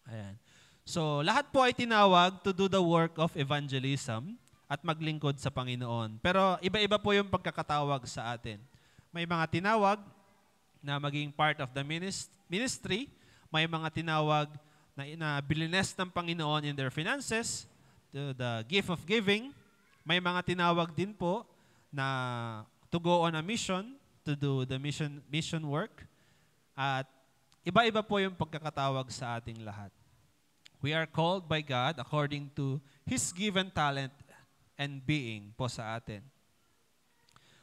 Ayan. So, lahat po ay tinawag to do the work of evangelism at maglingkod sa Panginoon. Pero iba-iba po yung pagkakatawag sa atin. May mga tinawag na maging part of the ministry. May mga tinawag na blessed ng Panginoon in their finances, the gift of giving. May mga tinawag din po na to go on a mission, to do the mission work. At iba-iba po yung pagkakatawag sa ating lahat. We are called by God according to His given talent and being po sa atin.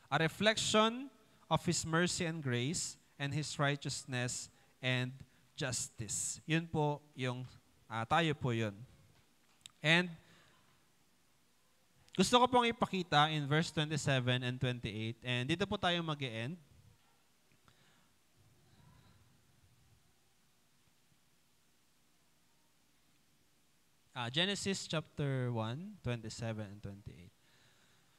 A reflection of His mercy and grace and His righteousness and justice. Yun po yung, tayo po yun. And gusto ko pong ipakita in verse 27 and 28. And dito po tayo mag-e-end. Genesis chapter 1, 27 and 28.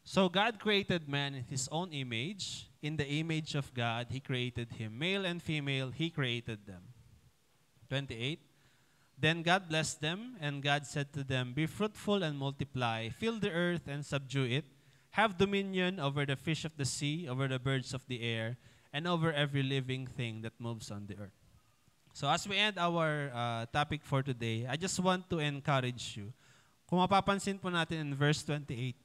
So God created man in His own image. In the image of God, He created him. Male and female, He created them. 28. Then God blessed them, and God said to them, be fruitful and multiply, fill the earth and subdue it, have dominion over the fish of the sea, over the birds of the air, and over every living thing that moves on the earth. So as we end our topic for today, I just want to encourage you. Kung mapapansin po natin in verse 28,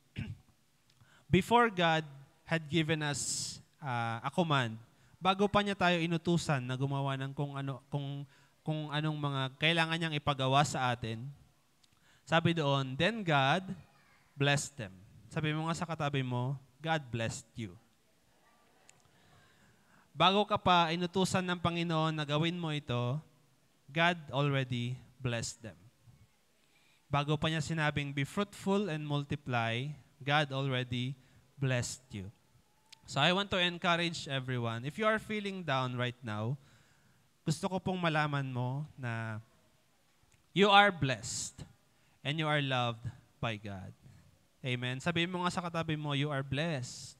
before God had given us a command, bago pa niya tayo inutusan na gumawa ng kung anong mga kailangan niyang ipagawa sa atin, sabi doon, then God blessed them. Sabi mo nga sa katabi mo, God blessed you. Bago ka pa inutusan ng Panginoon na gawin mo ito, God already blessed them. Bago pa niya sinabing, be fruitful and multiply, God already blessed you. So I want to encourage everyone, if you are feeling down right now, gusto ko pong malaman mo na you are blessed and you are loved by God. Amen. Sabihin mo nga sa katabi mo, you are blessed.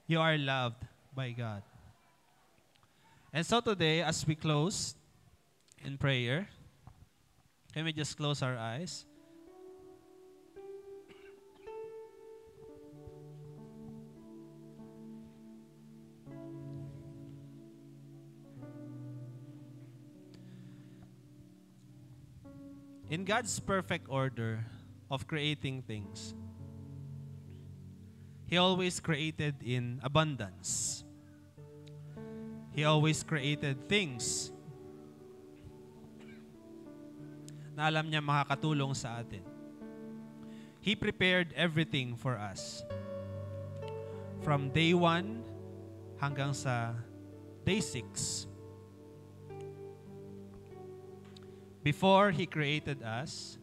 You are loved by God. And so today, as we close in prayer, Can we just close our eyes? In God's perfect order of creating things, He always created in abundance. He always created things na alam niya makakatulong sa atin. He prepared everything for us. From day 1 hanggang sa day 6. Before He created us,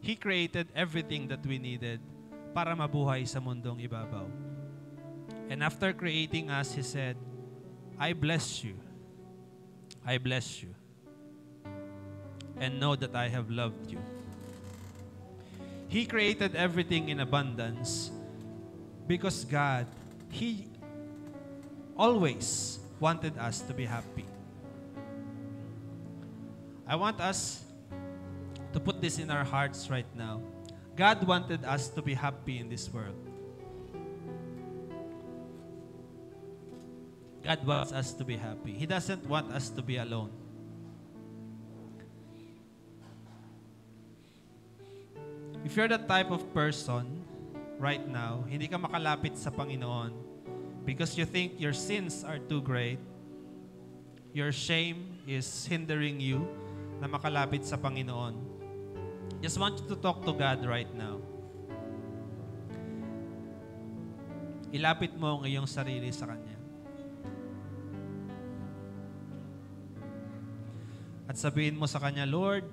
He created everything that we needed para mabuhay sa mundong ibabaw. And after creating us, He said, I bless you. I bless you. And know that I have loved you. He created everything in abundance because God, He always wanted us to be happy. I want us to put this in our hearts right now. God wanted us to be happy in this world. God wants us to be happy. He doesn't want us to be alone. If you're the type of person right now, hindi ka makalapit sa Panginoon because you think your sins are too great, your shame is hindering you na makalapit sa Panginoon. Just want you to talk to God right now. Ilapit mo ang iyong sarili sa Kanya. At sabihin mo sa Kanya, Lord,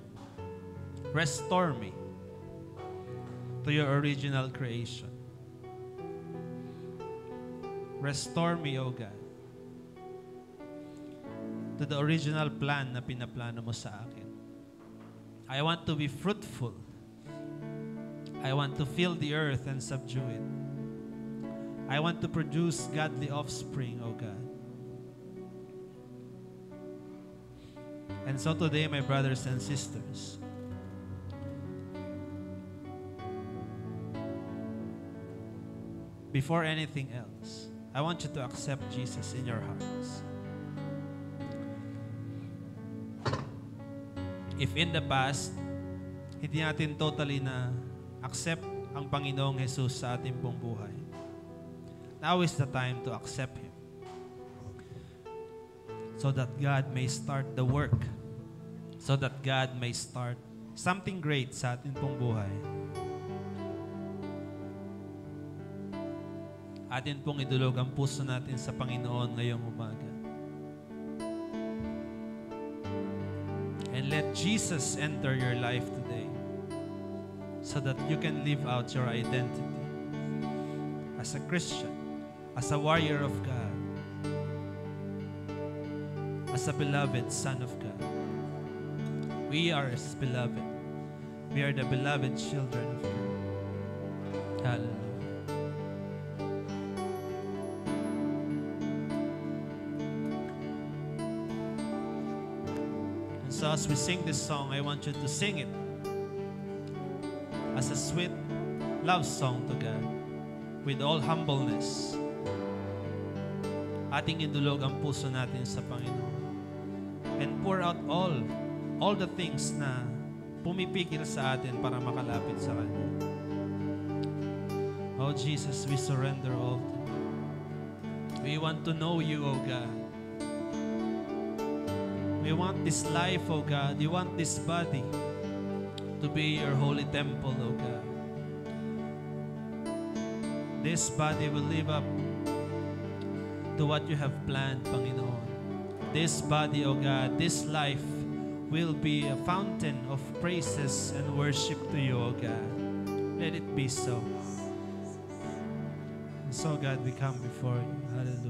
restore me to your original creation. Restore me, O God, to the original plan na pinaplano mo sa akin. I want to be fruitful. I want to fill the earth and subdue it. I want to produce godly offspring, O God. And so today, my brothers and sisters, before anything else, I want you to accept Jesus in your hearts. If in the past, hindi natin totally na accept ang Panginoong Jesus sa ating pong buhay, now is the time to accept Him. So that God may start the work. So that God may start something great sa ating pong buhay. Atin pong idulog ang puso natin sa Panginoon ngayong umaga. And let Jesus enter your life today so that you can live out your identity as a Christian, as a warrior of God, as a beloved Son of God. We are His beloved. We are the beloved children of God. Hallelujah. So as we sing this song, I want you to sing it as a sweet love song to God with all humbleness. Ating idulog ang puso natin sa Panginoon and pour out all the things na pumipigil sa atin para makalapit sa Kanya. Oh Jesus, we surrender all. We want to know You, oh God. We want this life, oh God. You want this body to be Your holy temple, oh God. This body will live up to what You have planned, Panginoon. This body, oh God, this life will be a fountain of praises and worship to You, oh God. Let it be so. And so, God, we come before You. Hallelujah.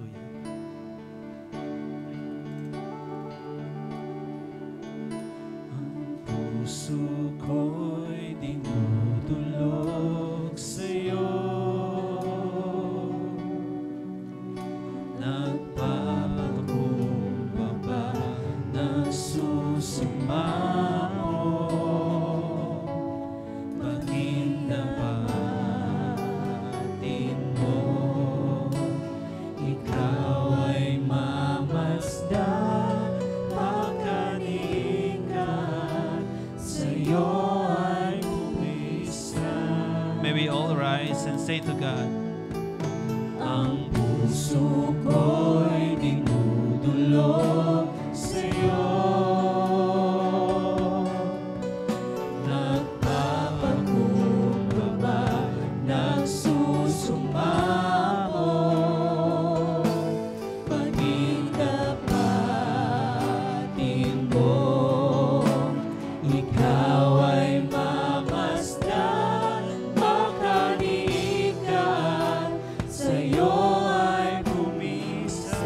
Puso ko'y dinudulog sa'yo, nagpapakumbaba, nagsusimamo. eyes and say to God, Ang puso ko'y dinudulog sa'yo. Nagpapakumbaba, nagsusumamo. Maging tapatin mo, ikaw ay mamasdan, makaniikan, sa'yo ay pumisan.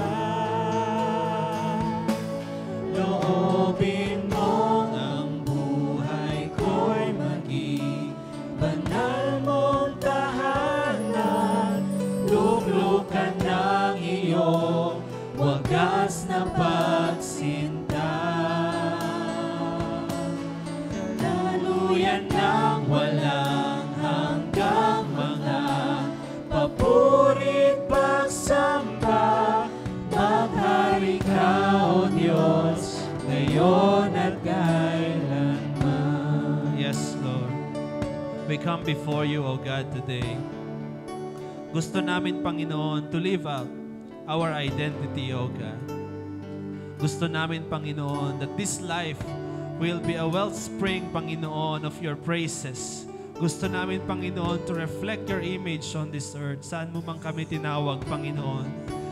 Loobin mo ang buhay ko'y maging banal mong tahanan, luklukan ng iyong wagas na pagsinta. Daluyan ng walang hanggang mga papurit pagsamba. Maghari ka, O Diyos, ngayon at kailanman. Yes, Lord. We come before you, O God, today. Gusto namin, Panginoon, to live out our identity, O God. Gusto namin, Panginoon, that this life will be a wellspring, Panginoon, of your praises. Gusto namin, Panginoon, to reflect your image on this earth. Saan mo man kami tinawag, Panginoon?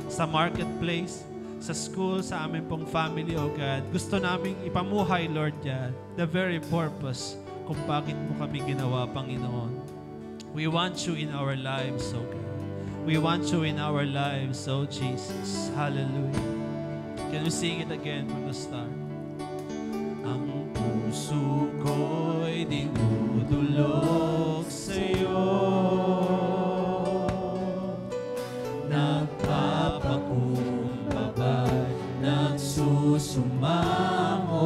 Sa marketplace, sa school, sa amin pong family, O God. Gusto namin ipamuhay, Lord, yan, the very purpose kung bakit mo kami ginawa, Panginoon. We want you in our lives, O God. We want you in our lives, O Jesus. Hallelujah. Can we sing it again from the start? Ang puso ko'y dinudulog sa'yo. Nagpapakumbaba, nagsusumamo.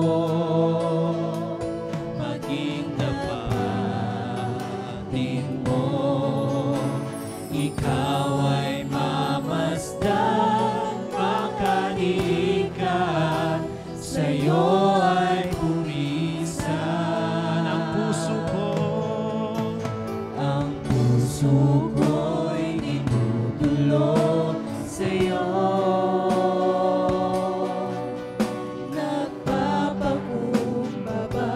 Maging tapatin mo, ikaw ay mamasdan, makaniikan, sa'yo ay pumisan. Ang puso ko, ang puso ko'y dinudulog sa'yo. Nagpapakumbaba,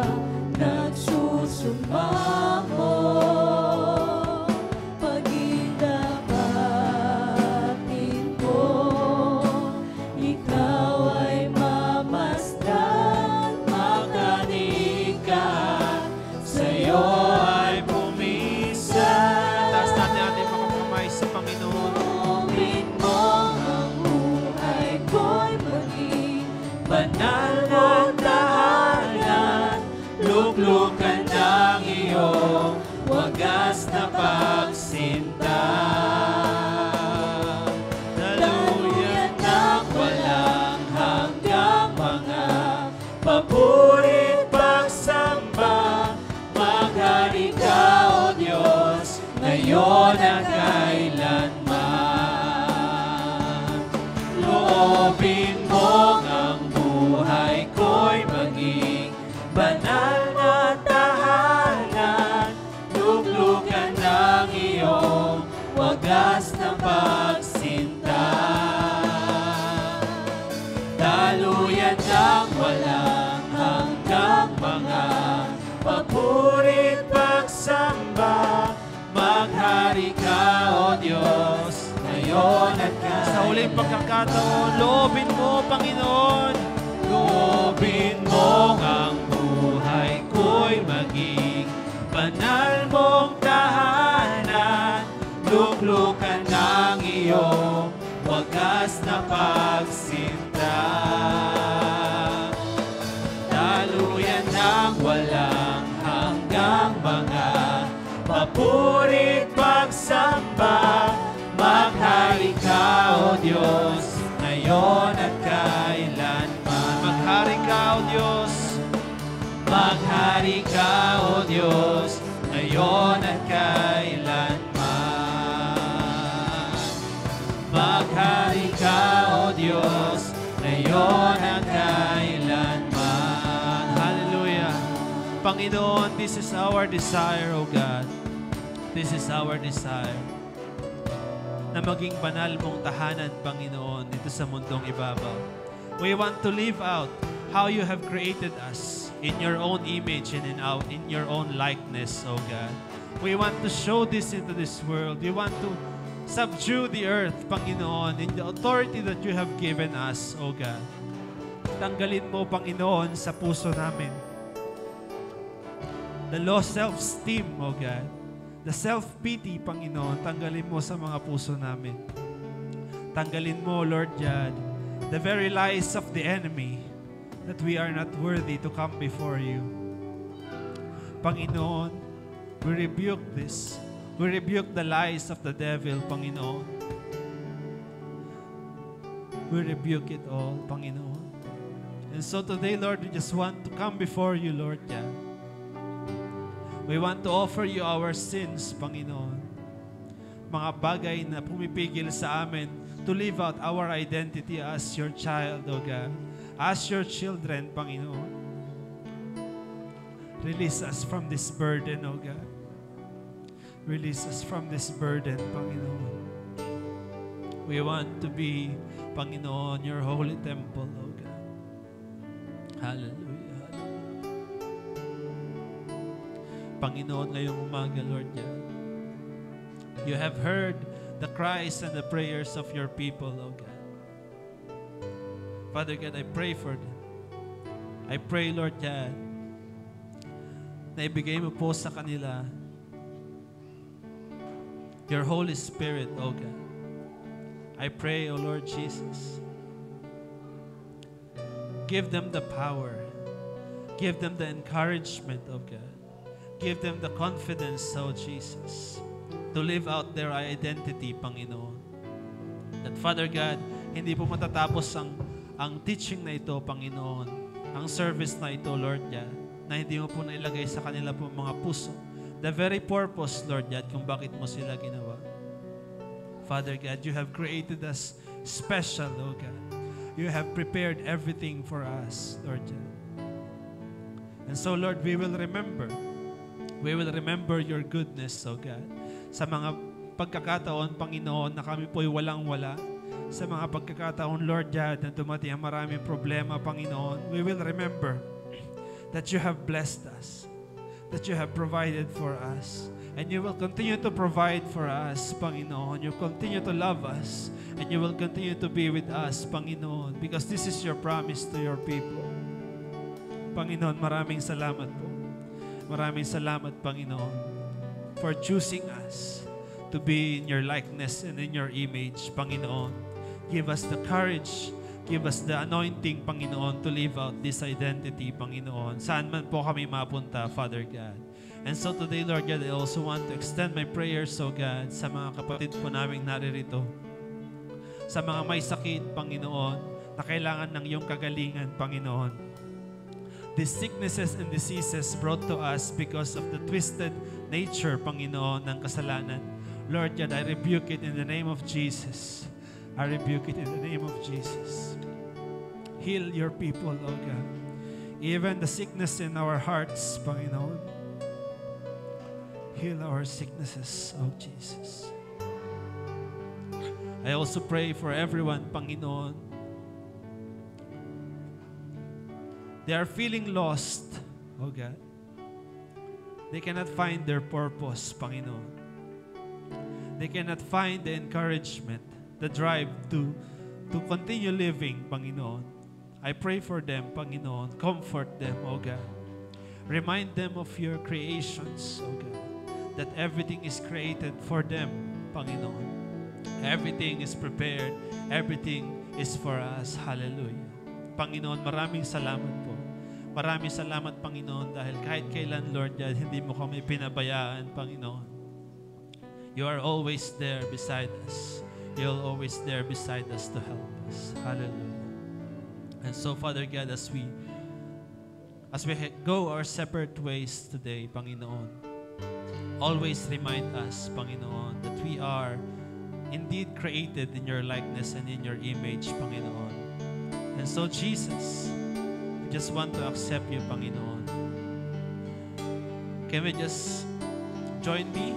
nagsusumamo. Pag-ibig dapatin ko, ikaw ay mamasdan, makaniikan, sa'yo ay pumisan. taas natin ating mga kamay sa Panginoon. Loobin mo ang buhay ko'y maging banal na tahanan, luklukan ng iyong wagas na pagsinta. Daluyan ng walang hanggang mga papurit pagsamba. Maghari ka, O Diyos, ngayon at kailanman. Loobin mo ang buhay ko'y maging banal na tahanan, luklukan ng iyong wagas na pagsinta. Daluyan ng walang hanggang mga papurit pagsamba. Maghari ka, O Diyos, ngayon at kailanman. Sa huling pagkakataon, loobin mo, Panginoon. Loobin mo ang buhay ko'y maging banal mong tahanan, luklukan ng iyong wagas na pagsinta. Daluyan ng walang hanggang mga papurit pagsamba. Maghari ka, O Diyos, ngayon at kailanman. Maghari ka, O Diyos. Maghari ka, O Diyos, ngayon at kailanman. Maghari ka, O Diyos, ngayon at kailanman. Hallelujah. Panginoon, this is our desire, O God. This is our desire. Na maging banal mong tahanan, Panginoon, dito sa mundong ibabaw. We want to live out how you have created us in your own image and in your own likeness, O God. We want to show this into this world. We want to subdue the earth, Panginoon, in the authority that you have given us, O God. Tanggalin mo, Panginoon, sa puso namin the low self-esteem, O God. The self-pity, Panginoon, tanggalin mo sa mga puso namin. Tanggalin mo, Lord God, the very lies of the enemy that we are not worthy to come before you. Panginoon, we rebuke this. We rebuke the lies of the devil, Panginoon. We rebuke it all, Panginoon. And so today, Lord, we just want to come before you, Lord God. We want to offer you our sins, Panginoon. Mga bagay na pumipigil sa amin to live out our identity as your child, O God. As your children, Panginoon. Release us from this burden, O God. Release us from this burden, Panginoon. We want to be, Panginoon, your holy temple, O God. Hallelujah. Panginoon, ngayong umaga, Lord God, you have heard the cries and the prayers of your people, O God. Father God, I pray for them. I pray, Lord God, na ibigay mo po sa kanila your Holy Spirit, O God. I pray, O Lord Jesus, give them the power. Give them the encouragement, O God. Give them the confidence, O Jesus, to live out their identity, Panginoon. That, Father God, hindi po matatapos ang teaching na ito, Panginoon. Ang service na ito, Lord God, na hindi mo po nailagay sa kanila po mga puso. The very purpose, Lord God, kung bakit mo sila ginawa. Father God, you have created us special, O God. You have prepared everything for us, Lord God. And so, Lord, we will remember your goodness, O God. Sa mga pagkakataon, Panginoon, na kami po'y walang-wala. Sa mga pagkakataon, Lord God, na dumating ang maraming problema, Panginoon, we will remember that you have blessed us, that you have provided for us, and you will continue to provide for us, Panginoon. You continue to love us, and you will continue to be with us, Panginoon, because this is your promise to your people. Panginoon, maraming salamat po. Maraming salamat, Panginoon, for choosing us to be in your likeness and in your image, Panginoon. Give us the courage, give us the anointing, Panginoon, to live out this identity, Panginoon. Saan man po kami mapunta, Father God. And so today, Lord God, I also want to extend my prayers, O God, sa mga kapatid po naming naririto. Sa mga may sakit, Panginoon, na kailangan ng iyong kagalingan, Panginoon. These sicknesses and diseases brought to us because of the twisted nature, Panginoon, ng kasalanan. Lord God, I rebuke it in the name of Jesus. I rebuke it in the name of Jesus. Heal your people, O God. Even the sickness in our hearts, Panginoon. Heal our sicknesses, O Jesus. I also pray for everyone, Panginoon. They are feeling lost, oh God. They cannot find their purpose, Panginoon. They cannot find the encouragement, the drive to continue living, Panginoon. I pray for them, Panginoon. Comfort them, oh God. Remind them of your creations, oh God. That everything is created for them, Panginoon. Everything is prepared. Everything is for us. Hallelujah. Panginoon, maraming salamat po. Maraming salamat, Panginoon, dahil kahit kailan, Lord God, hindi mo kami pinabayaan, Panginoon. You are always there beside us. You're always there beside us to help us. Hallelujah. And so, Father God, as we go our separate ways today, Panginoon, always remind us, Panginoon, that we are indeed created in your likeness and in your image, Panginoon. And so, Jesus, we just want to accept you, Panginoon. Can we just join me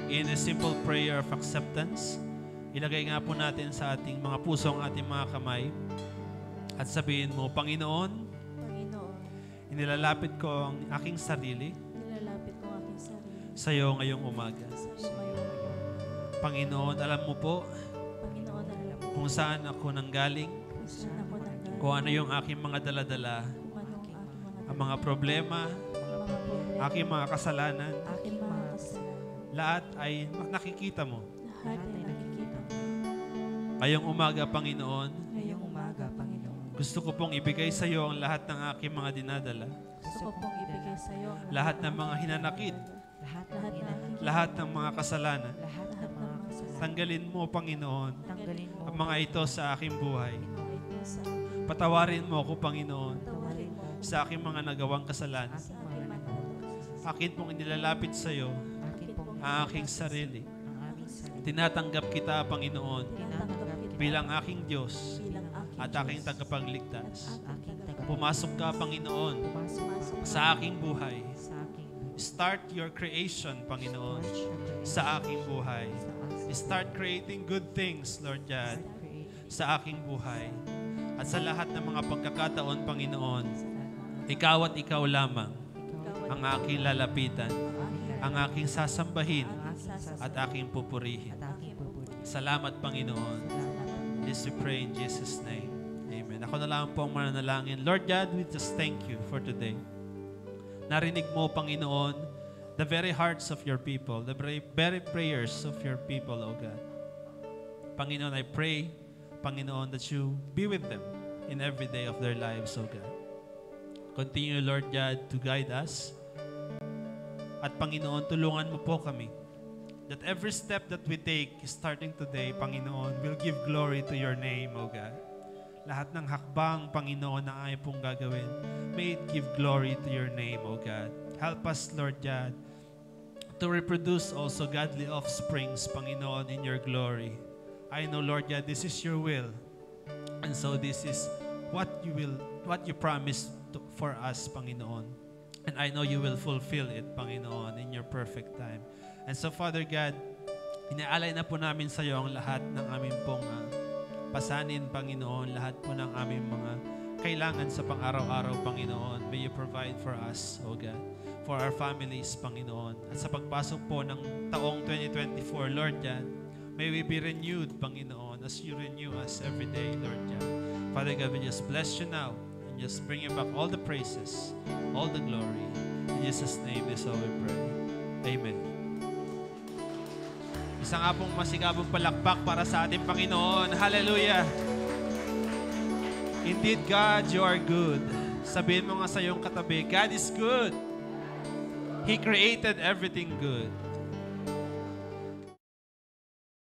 in a simple prayer of acceptance. Ilagay nga po natin sa ating mga puso ang ating mga kamay at sabihin mo, Panginoon, Panginoon, inilalapit ko ang aking sarili nilalapit ko ang aking sarili sa iyo ngayong umaga. sa iyo ngayon. Panginoon, alam mo po Panginoon, alam mo kung saan ako nanggaling, kung saan ako nanggaling, kung ano yung aking mga daladala, kung ano ang aking ang mga problema, mga problema, aking mga kasalanan, aking mga kasalanan. lahat ay nakikita mo. Lahat ay nakikita mo. Ngayong umaga, Panginoon, Ngayong umaga, Panginoon, gusto ko pong ibigay sa iyo ang lahat ng aking mga dinadala, gusto ko pong ibigay sa iyo ang lahat ng mga hinanakit, lahat ng aking lahat ng mga kasalanan. lahat ng mga kasalanan. Tanggalin mo, Panginoon, Tanggalin mo ang mga ito sa aking buhay. mga ito sa Patawarin mo ako, Panginoon, tawarin mo sa aking mga nagawang kasalanan. sa aking mga Akin pong inilalapit sa iyo akin pong ang aking sarili. Tinatanggap kita, Panginoon, tinatanggap kita bilang aking Diyos bilang aking at aking Diyos tagapagligtas. at aking tagapagligtas. Pumasok ka, Panginoon, Pumasok sa aking buhay. sa aking Start your creation, Panginoon, sa aking buhay. Start creating good things, Lord God, sa aking buhay. At sa lahat ng mga pagkakataon, Panginoon, ikaw at ikaw lamang ang aking lalapitan, ang aking sasambahin, at aking pupurihin. Salamat, Panginoon. This we pray in Jesus' name. Amen. Ako na lang po ang mananalangin. Lord God, we just thank you for today. Narinig mo, Panginoon, the very hearts of your people, the very prayers of your people, O God. Panginoon, I pray, Panginoon, that you be with them in every day of their lives, O God. Continue, Lord God, to guide us. At Panginoon, tulungan mo po kami that every step that we take starting today, Panginoon, will give glory to your name, O God. Lahat ng hakbang, Panginoon, na ay pong gagawin, may it give glory to your name, O God. Help us, Lord God, to reproduce also godly offsprings, Panginoon, in your glory. I know, Lord God, this is your will. And so this is what you promised for us, Panginoon. And I know you will fulfill it, Panginoon, in your perfect time. And so, Father God, inaalay na po namin sa iyo ang lahat ng aming pong pasanin, Panginoon, lahat po ng aming mga kailangan sa pang-araw-araw, Panginoon. May you provide for us, O God, for our families, Panginoon. At sa pagpasok po ng taong 2024, Lord God, may we be renewed, Panginoon, as you renew us every day, Lord God. Father God, we just bless you now and just bring you back all the praises, all the glory. In Jesus' name is all we pray. Amen. Isa nga pong masigabong palakpak para sa ating Panginoon. Hallelujah! Indeed, God, you are good. Sabihin mo nga sa iyong katabi, God is good. He created everything good.